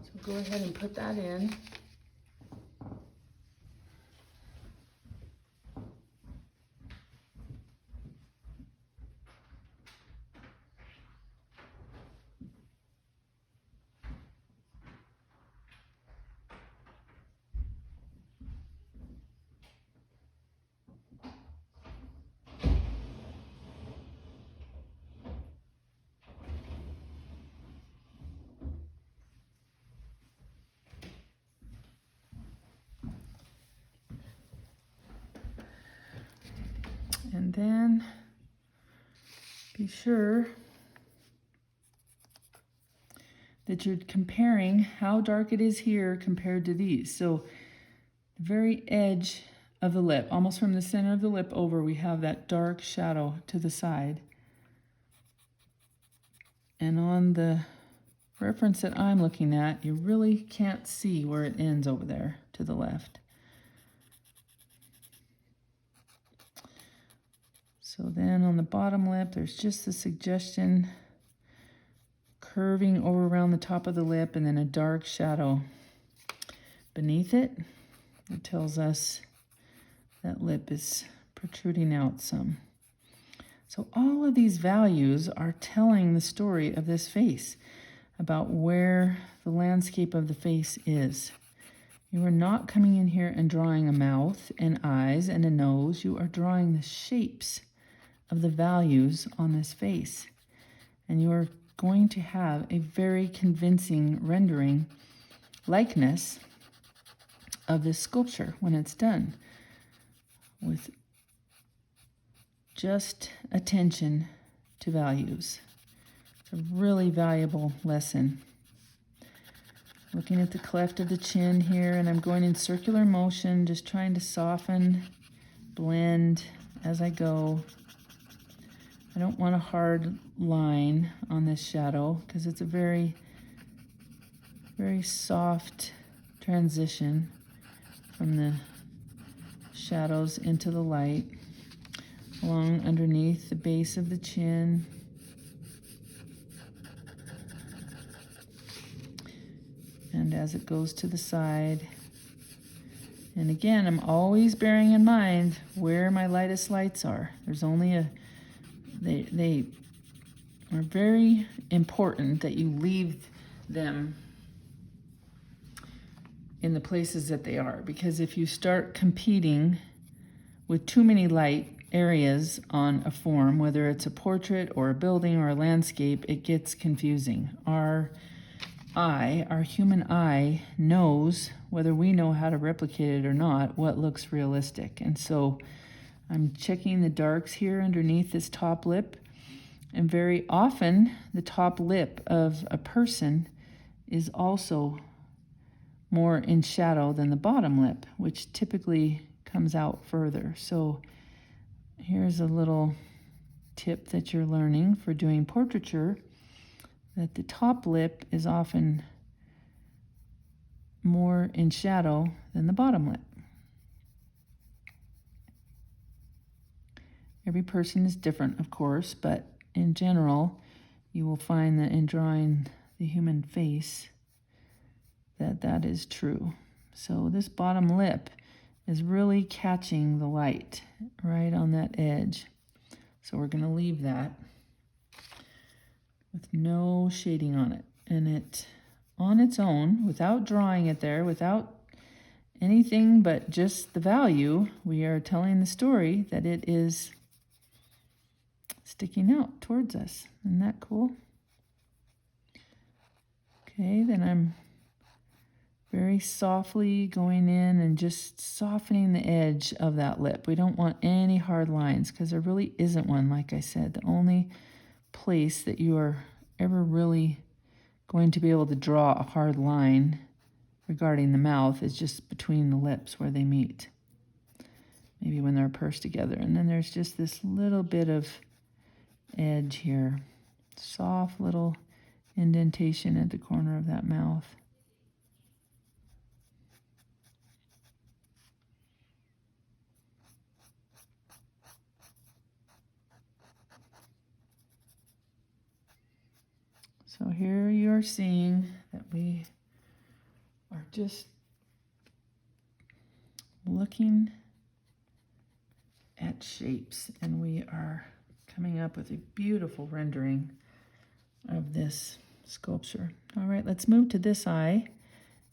So go ahead and put that in. And then be sure that you're comparing how dark it is here compared to these. So the very edge of the lip, almost from the center of the lip over, we have that dark shadow to the side. And on the reference that I'm looking at, you really can't see where it ends over there to the left. So then on the bottom lip, there's just the suggestion curving over around the top of the lip, and then a dark shadow beneath it. It tells us that lip is protruding out some. So all of these values are telling the story of this face, about where the landscape of the face is. You are not coming in here and drawing a mouth and eyes and a nose. You are drawing the shapes of the values on this face. And you are going to have a very convincing rendering likeness of this sculpture when it's done, with just attention to values. It's a really valuable lesson. Looking at the cleft of the chin here, and I'm going in circular motion, just trying to soften, blend as I go. I don't want a hard line on this shadow because it's a very, very soft transition from the shadows into the light, along underneath the base of the chin. And as it goes to the side. And again, I'm always bearing in mind where my lightest lights are. There's only they are very important that you leave them in the places that they are, because if you start competing with too many light areas on a form, whether it's a portrait or a building or a landscape, it gets confusing. Our human eye knows, whether we know how to replicate it or not, what looks realistic. And so I'm checking the darks here underneath this top lip, and very often the top lip of a person is also more in shadow than the bottom lip, which typically comes out further. So here's a little tip that you're learning for doing portraiture, that the top lip is often more in shadow than the bottom lip. Every person is different, of course, but in general, you will find that in drawing the human face, that is true. So this bottom lip is really catching the light right on that edge. So we're going to leave that with no shading on it. And it, on its own, without drawing it there, without anything but just the value, we are telling the story that it is sticking out towards us. Isn't that cool? Okay, then I'm very softly going in and just softening the edge of that lip. We don't want any hard lines because there really isn't one, like I said. The only place that you are ever really going to be able to draw a hard line regarding the mouth is just between the lips where they meet. Maybe when they're pursed together. And then there's just this little bit of edge here. Soft little indentation at the corner of that mouth. So here you're seeing that we are just looking at shapes, and we are coming up with a beautiful rendering of this sculpture. All right, let's move to this eye,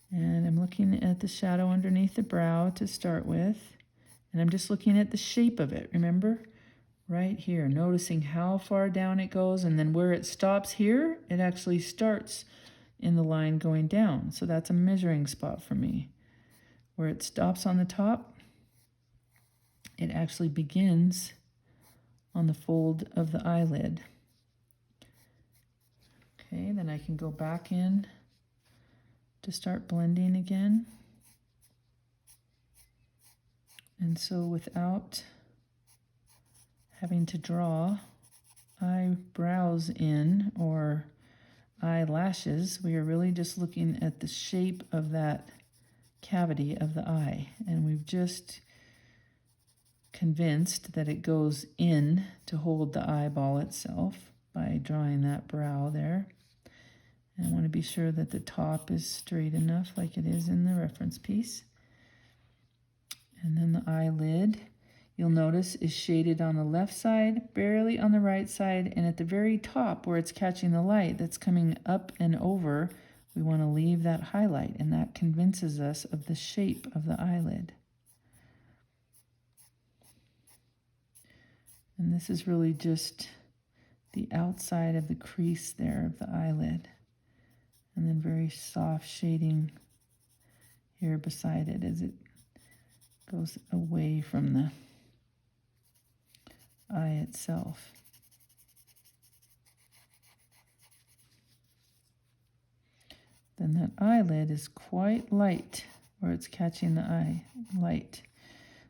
and I'm looking at the shadow underneath the brow to start with, and I'm just looking at the shape of it, remember? Right here, noticing how far down it goes, and then where it stops here, it actually starts in the line going down. So that's a measuring spot for me. Where it stops on the top, it actually begins on the fold of the eyelid. Okay, then I can go back in to start blending again. And so without having to draw eyebrows in or eyelashes, we are really just looking at the shape of that cavity of the eye, and we've just convinced that it goes in to hold the eyeball itself by drawing that brow there. And I want to be sure that the top is straight enough like it is in the reference piece. And then the eyelid, you'll notice, is shaded on the left side, barely on the right side, and at the very top where it's catching the light that's coming up and over, we want to leave that highlight, and that convinces us of the shape of the eyelid. And this is really just the outside of the crease there of the eyelid, and then very soft shading here beside it as it goes away from the eye itself. Then that eyelid is quite light where it's catching the eye light.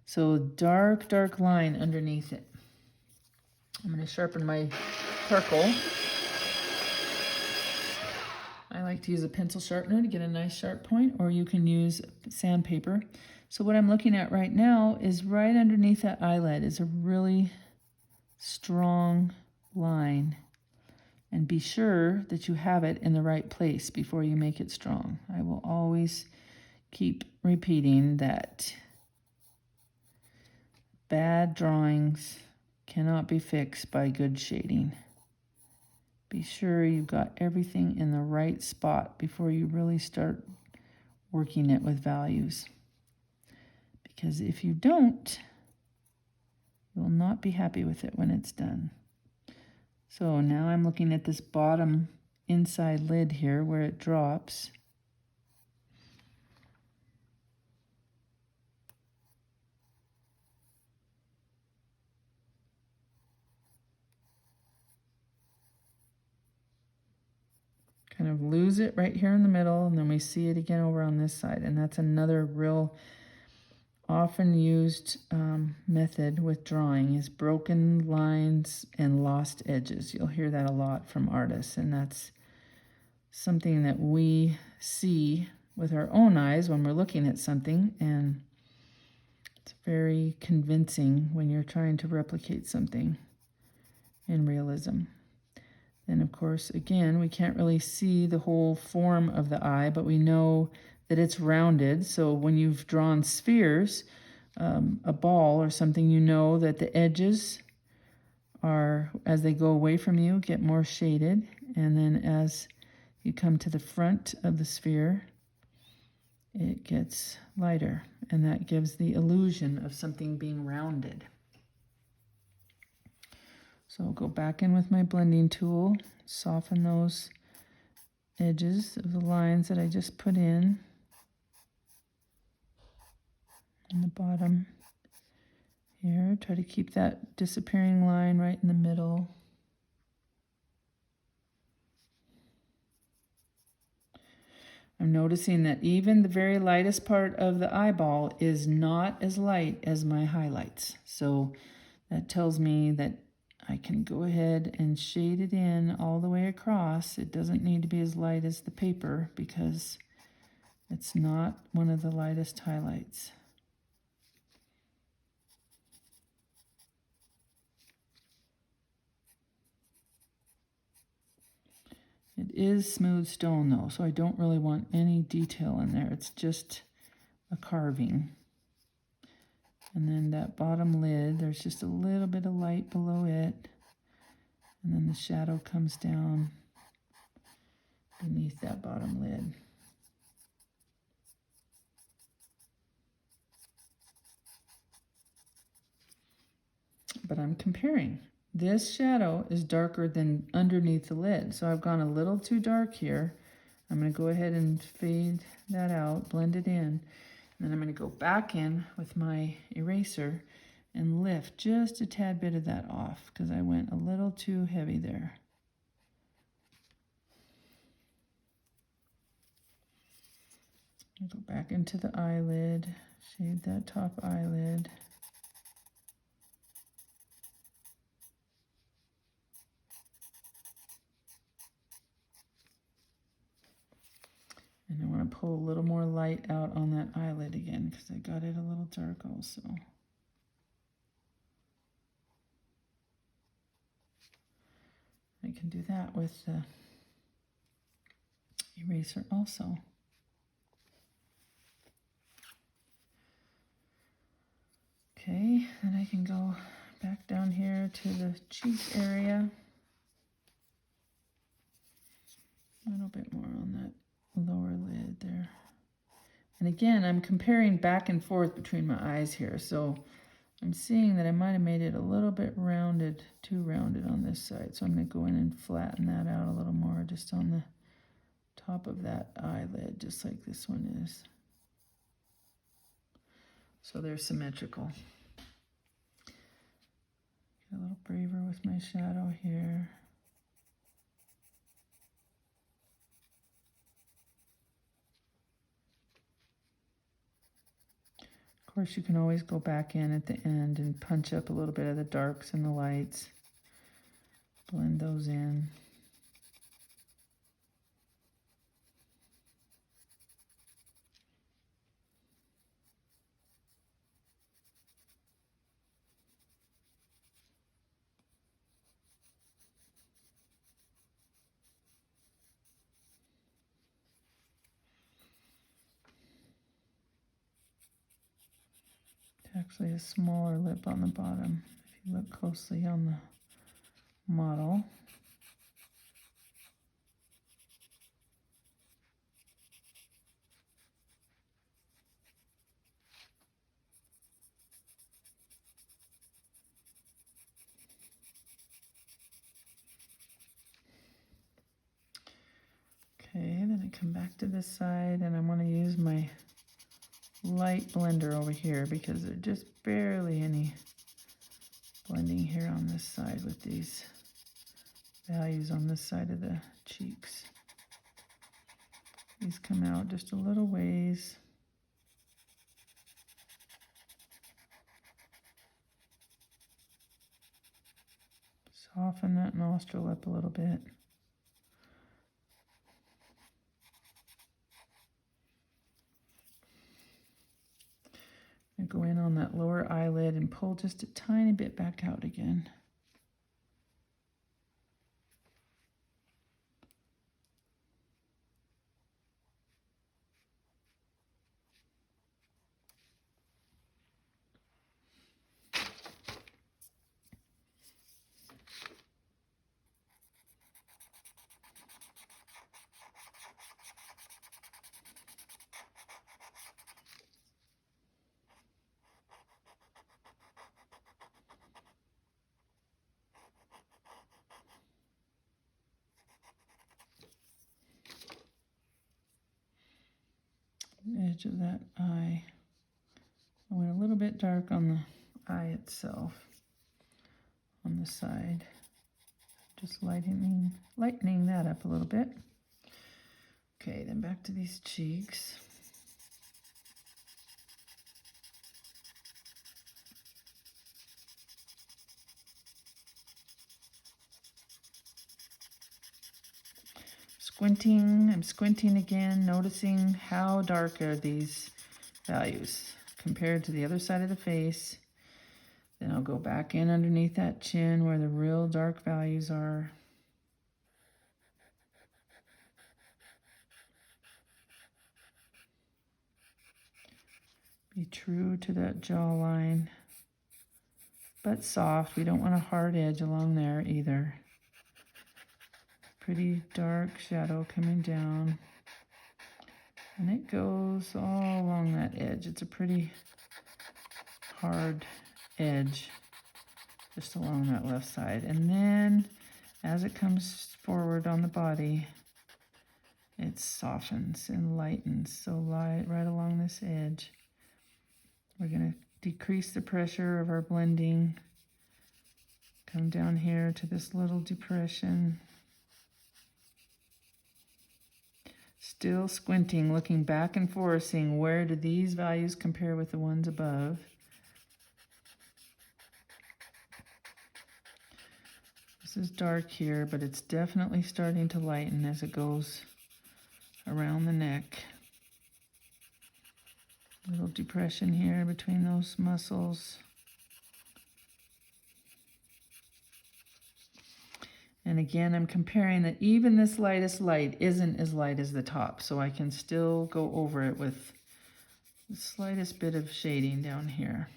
So dark, dark line underneath it. I'm going to sharpen my charcoal. I like to use a pencil sharpener to get a nice sharp point, or you can use sandpaper. So what I'm looking at right now is right underneath that eyelid is a really strong line, and be sure that you have it in the right place before you make it strong. I will always keep repeating that bad drawings cannot be fixed by good shading. Be sure you've got everything in the right spot before you really start working it with values. Because if you don't, you will not be happy with it when it's done. So now I'm looking at this bottom inside lid here where it drops. Kind of lose it right here in the middle, and then we see it again over on this side. And that's another real often used method with drawing is broken lines and lost edges. You'll hear that a lot from artists, and that's something that we see with our own eyes when we're looking at something, and it's very convincing when you're trying to replicate something in realism. And of course, again, we can't really see the whole form of the eye, but we know that it's rounded. So when you've drawn spheres, a ball or something, you know that the edges are, as they go away from you, get more shaded. And then as you come to the front of the sphere, it gets lighter. And that gives the illusion of something being rounded. So I'll go back in with my blending tool, soften those edges of the lines that I just put in on the bottom here. Try to keep that disappearing line right in the middle. I'm noticing that even the very lightest part of the eyeball is not as light as my highlights. So that tells me that I can go ahead and shade it in all the way across. It doesn't need to be as light as the paper because it's not one of the lightest highlights. It is smooth stone though, so I don't really want any detail in there. It's just a carving. And then that bottom lid, there's just a little bit of light below it. And then the shadow comes down beneath that bottom lid. But I'm comparing. This shadow is darker than underneath the lid. So I've gone a little too dark here. I'm going to go ahead and fade that out, blend it in. And then I'm going to go back in with my eraser and lift just a tad bit of that off because I went a little too heavy there. I'll go back into the eyelid, shade that top eyelid. And I want to pull a little more light out on that eyelid again because I got it a little dark also. I can do that with the eraser also. Okay, then I can go back down here to the cheek area. A little bit more on that lower lid there. And again, I'm comparing back and forth between my eyes here. So I'm seeing that I might have made it a little bit rounded, too rounded on this side. So I'm going to go in and flatten that out a little more just on the top of that eyelid, just like this one is. So they're symmetrical. Get a little braver with my shadow here. Of course, you can always go back in at the end and punch up a little bit of the darks and the lights. Blend those in. Actually a smaller lip on the bottom if you look closely on the model. I come back to this side, and I'm going to use my light blender over here because there's just barely any blending here on this side with these values on this side of the cheeks. These come out just a little ways. Soften that nostril up a little bit. And go in on that lower eyelid and pull just a tiny bit back out again. Edge of that eye. I went a little bit dark on the eye itself, on the side. Just lightening that up a little bit. Okay, then back to these cheeks. I'm squinting again, noticing how dark are these values compared to the other side of the face. Then I'll go back in underneath that chin where the real dark values are. Be true to that jawline, but soft. We don't want a hard edge along there either. Pretty dark shadow coming down. And it goes all along that edge. It's a pretty hard edge just along that left side. And then as it comes forward on the body, it softens and lightens. So light right along this edge. We're going to decrease the pressure of our blending. Come down here to this little depression. Still squinting, looking back and forth, seeing where do these values compare with the ones above. This is dark here, but it's definitely starting to lighten as it goes around the neck. Little depression here between those muscles. And again, I'm comparing that even this lightest light isn't as light as the top, so I can still go over it with the slightest bit of shading down here.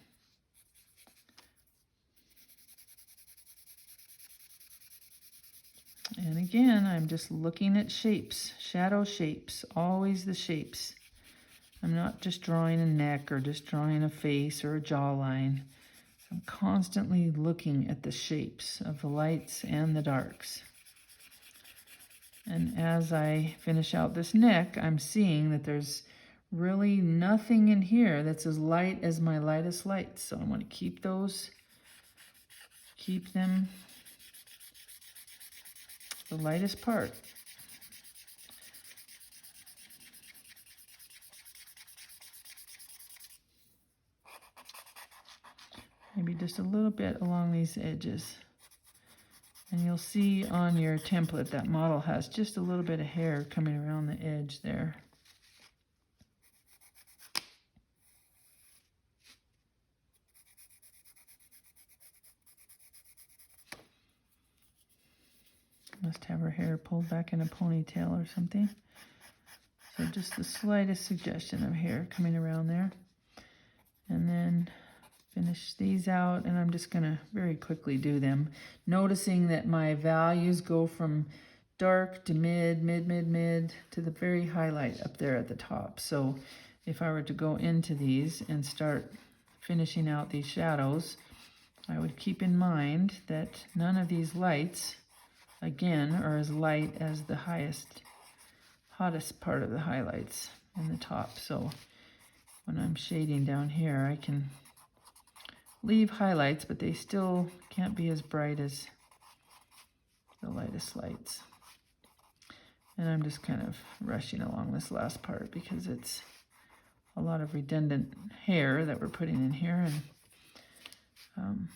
And again, I'm just looking at shapes, shadow shapes, always the shapes. I'm not just drawing a neck or just drawing a face or a jawline. I'm constantly looking at the shapes of the lights and the darks. And as I finish out this neck, I'm seeing that there's really nothing in here that's as light as my lightest lights. So I want to keep those, keep them the lightest part. Maybe just a little bit along these edges. And you'll see on your template that model has just a little bit of hair coming around the edge there. Must have her hair pulled back in a ponytail or something. So just the slightest suggestion of hair coming around there. And then finish these out, and I'm just going to very quickly do them, noticing that my values go from dark to mid to the very highlight up there at the top. So if I were to go into these and start finishing out these shadows, I would keep in mind that none of these lights, again, are as light as the highest hottest part of the highlights in the top. So when I'm shading down here, I can leave highlights, but they still can't be as bright as the lightest lights. And I'm just kind of rushing along this last part because it's a lot of redundant hair that we're putting in here, and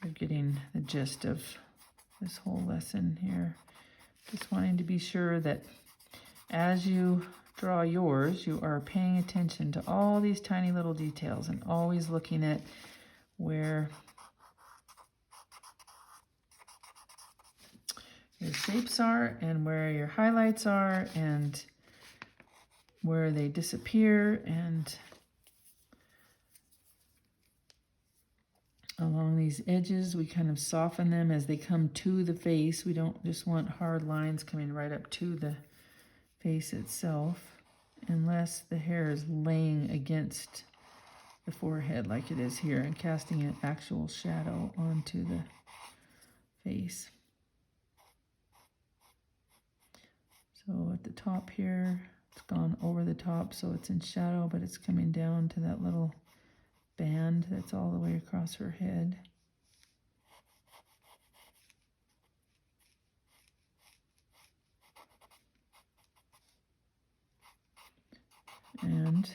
you're getting the gist of this whole lesson here. Just wanting to be sure that as you draw yours, you are paying attention to all these tiny little details and always looking at where your shapes are and where your highlights are and where they disappear, and along these edges we kind of soften them as they come to the face. We don't just want hard lines coming right up to the face itself, unless the hair is laying against the forehead like it is here and casting an actual shadow onto the face. So at the top here, it's gone over the top, so it's in shadow, but it's coming down to that little band that's all the way across her head. And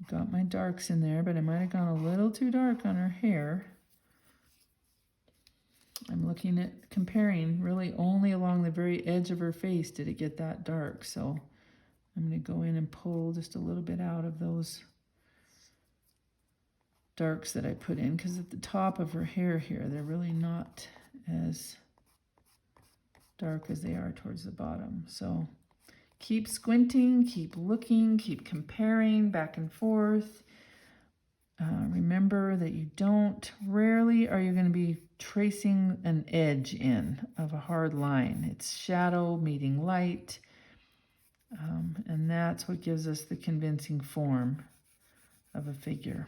got my darks in there, but I might have gone a little too dark on her hair. I'm looking at comparing really only along the very edge of her face did it get that dark. So I'm going to go in and pull just a little bit out of those darks that I put in, because at the top of her hair here, they're really not as dark as they are towards the bottom. So keep squinting, keep looking, keep comparing back and forth. Remember that rarely are you going to be tracing an edge in of a hard line. It's shadow meeting light, and that's what gives us the convincing form of a figure.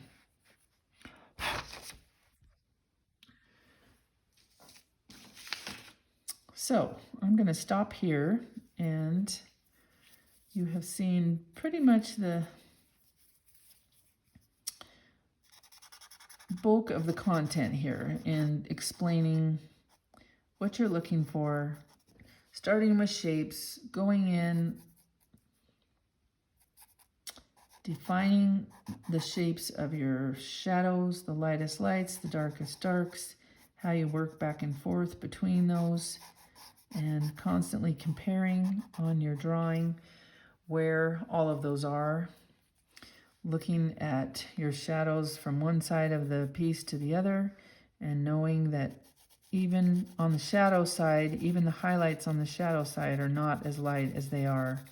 So I'm going to stop here, and you have seen pretty much the bulk of the content here in explaining what you're looking for, starting with shapes, going in, defining the shapes of your shadows, the lightest lights, the darkest darks, how you work back and forth between those, and constantly comparing on your drawing where all of those are, looking at your shadows from one side of the piece to the other, and knowing that even on the shadow side, even the highlights on the shadow side are not as light as they are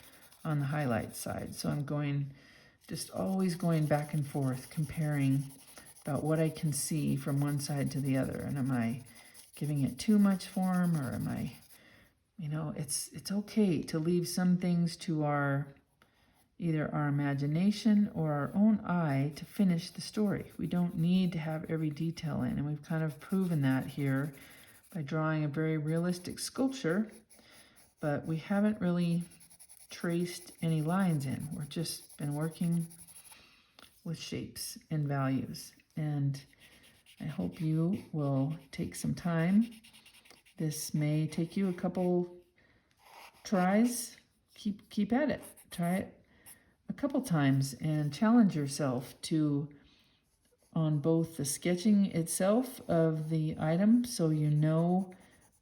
on the highlight side. So I'm just always going back and forth, comparing about what I can see from one side to the other. And am I giving it too much form, or am I, it's okay to leave some things to either our imagination or our own eye to finish the story. We don't need to have every detail in, and we've kind of proven that here by drawing a very realistic sculpture, but we haven't really traced any lines in. We've just been working with shapes and values, and I hope you will take some time. This may take you a couple tries. Keep at it. Try it a couple times and challenge yourself on both the sketching itself of the item, so you know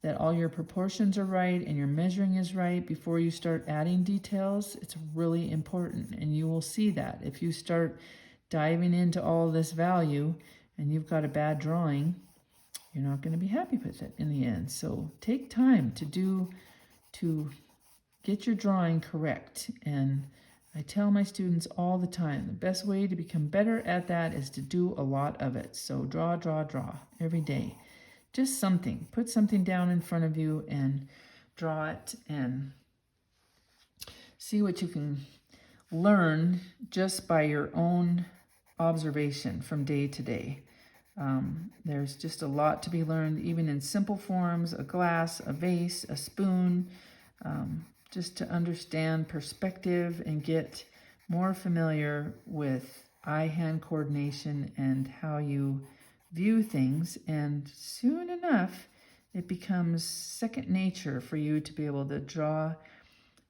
that all your proportions are right and your measuring is right before you start adding details. It's really important, and you will see that if you start diving into all this value and you've got a bad drawing, you're not going to be happy with it in the end. So take time to get your drawing correct. And I tell my students all the time, the best way to become better at that is to do a lot of it. So draw every day. Just something. Put something down in front of you and draw it, and see what you can learn just by your own observation from day to day. There's just a lot to be learned, even in simple forms, a glass, a vase, a spoon, just to understand perspective and get more familiar with eye-hand coordination and how you view things. And soon enough, it becomes second nature for you to be able to draw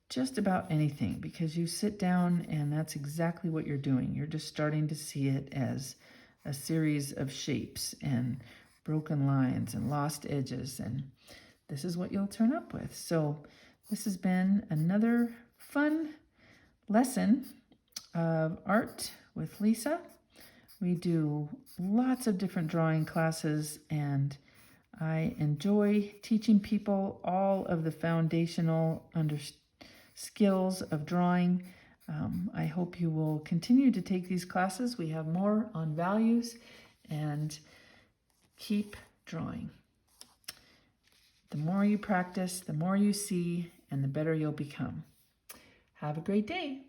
just about anything, because you sit down and that's exactly what you're doing. You're just starting to see it as a series of shapes and broken lines and lost edges, and this is what you'll turn up with. So this has been another fun lesson of art with Lisa. We do lots of different drawing classes, and I enjoy teaching people all of the foundational skills of drawing. I hope you will continue to take these classes. We have more on values, and keep drawing. The more you practice, the more you see, and the better you'll become. Have a great day.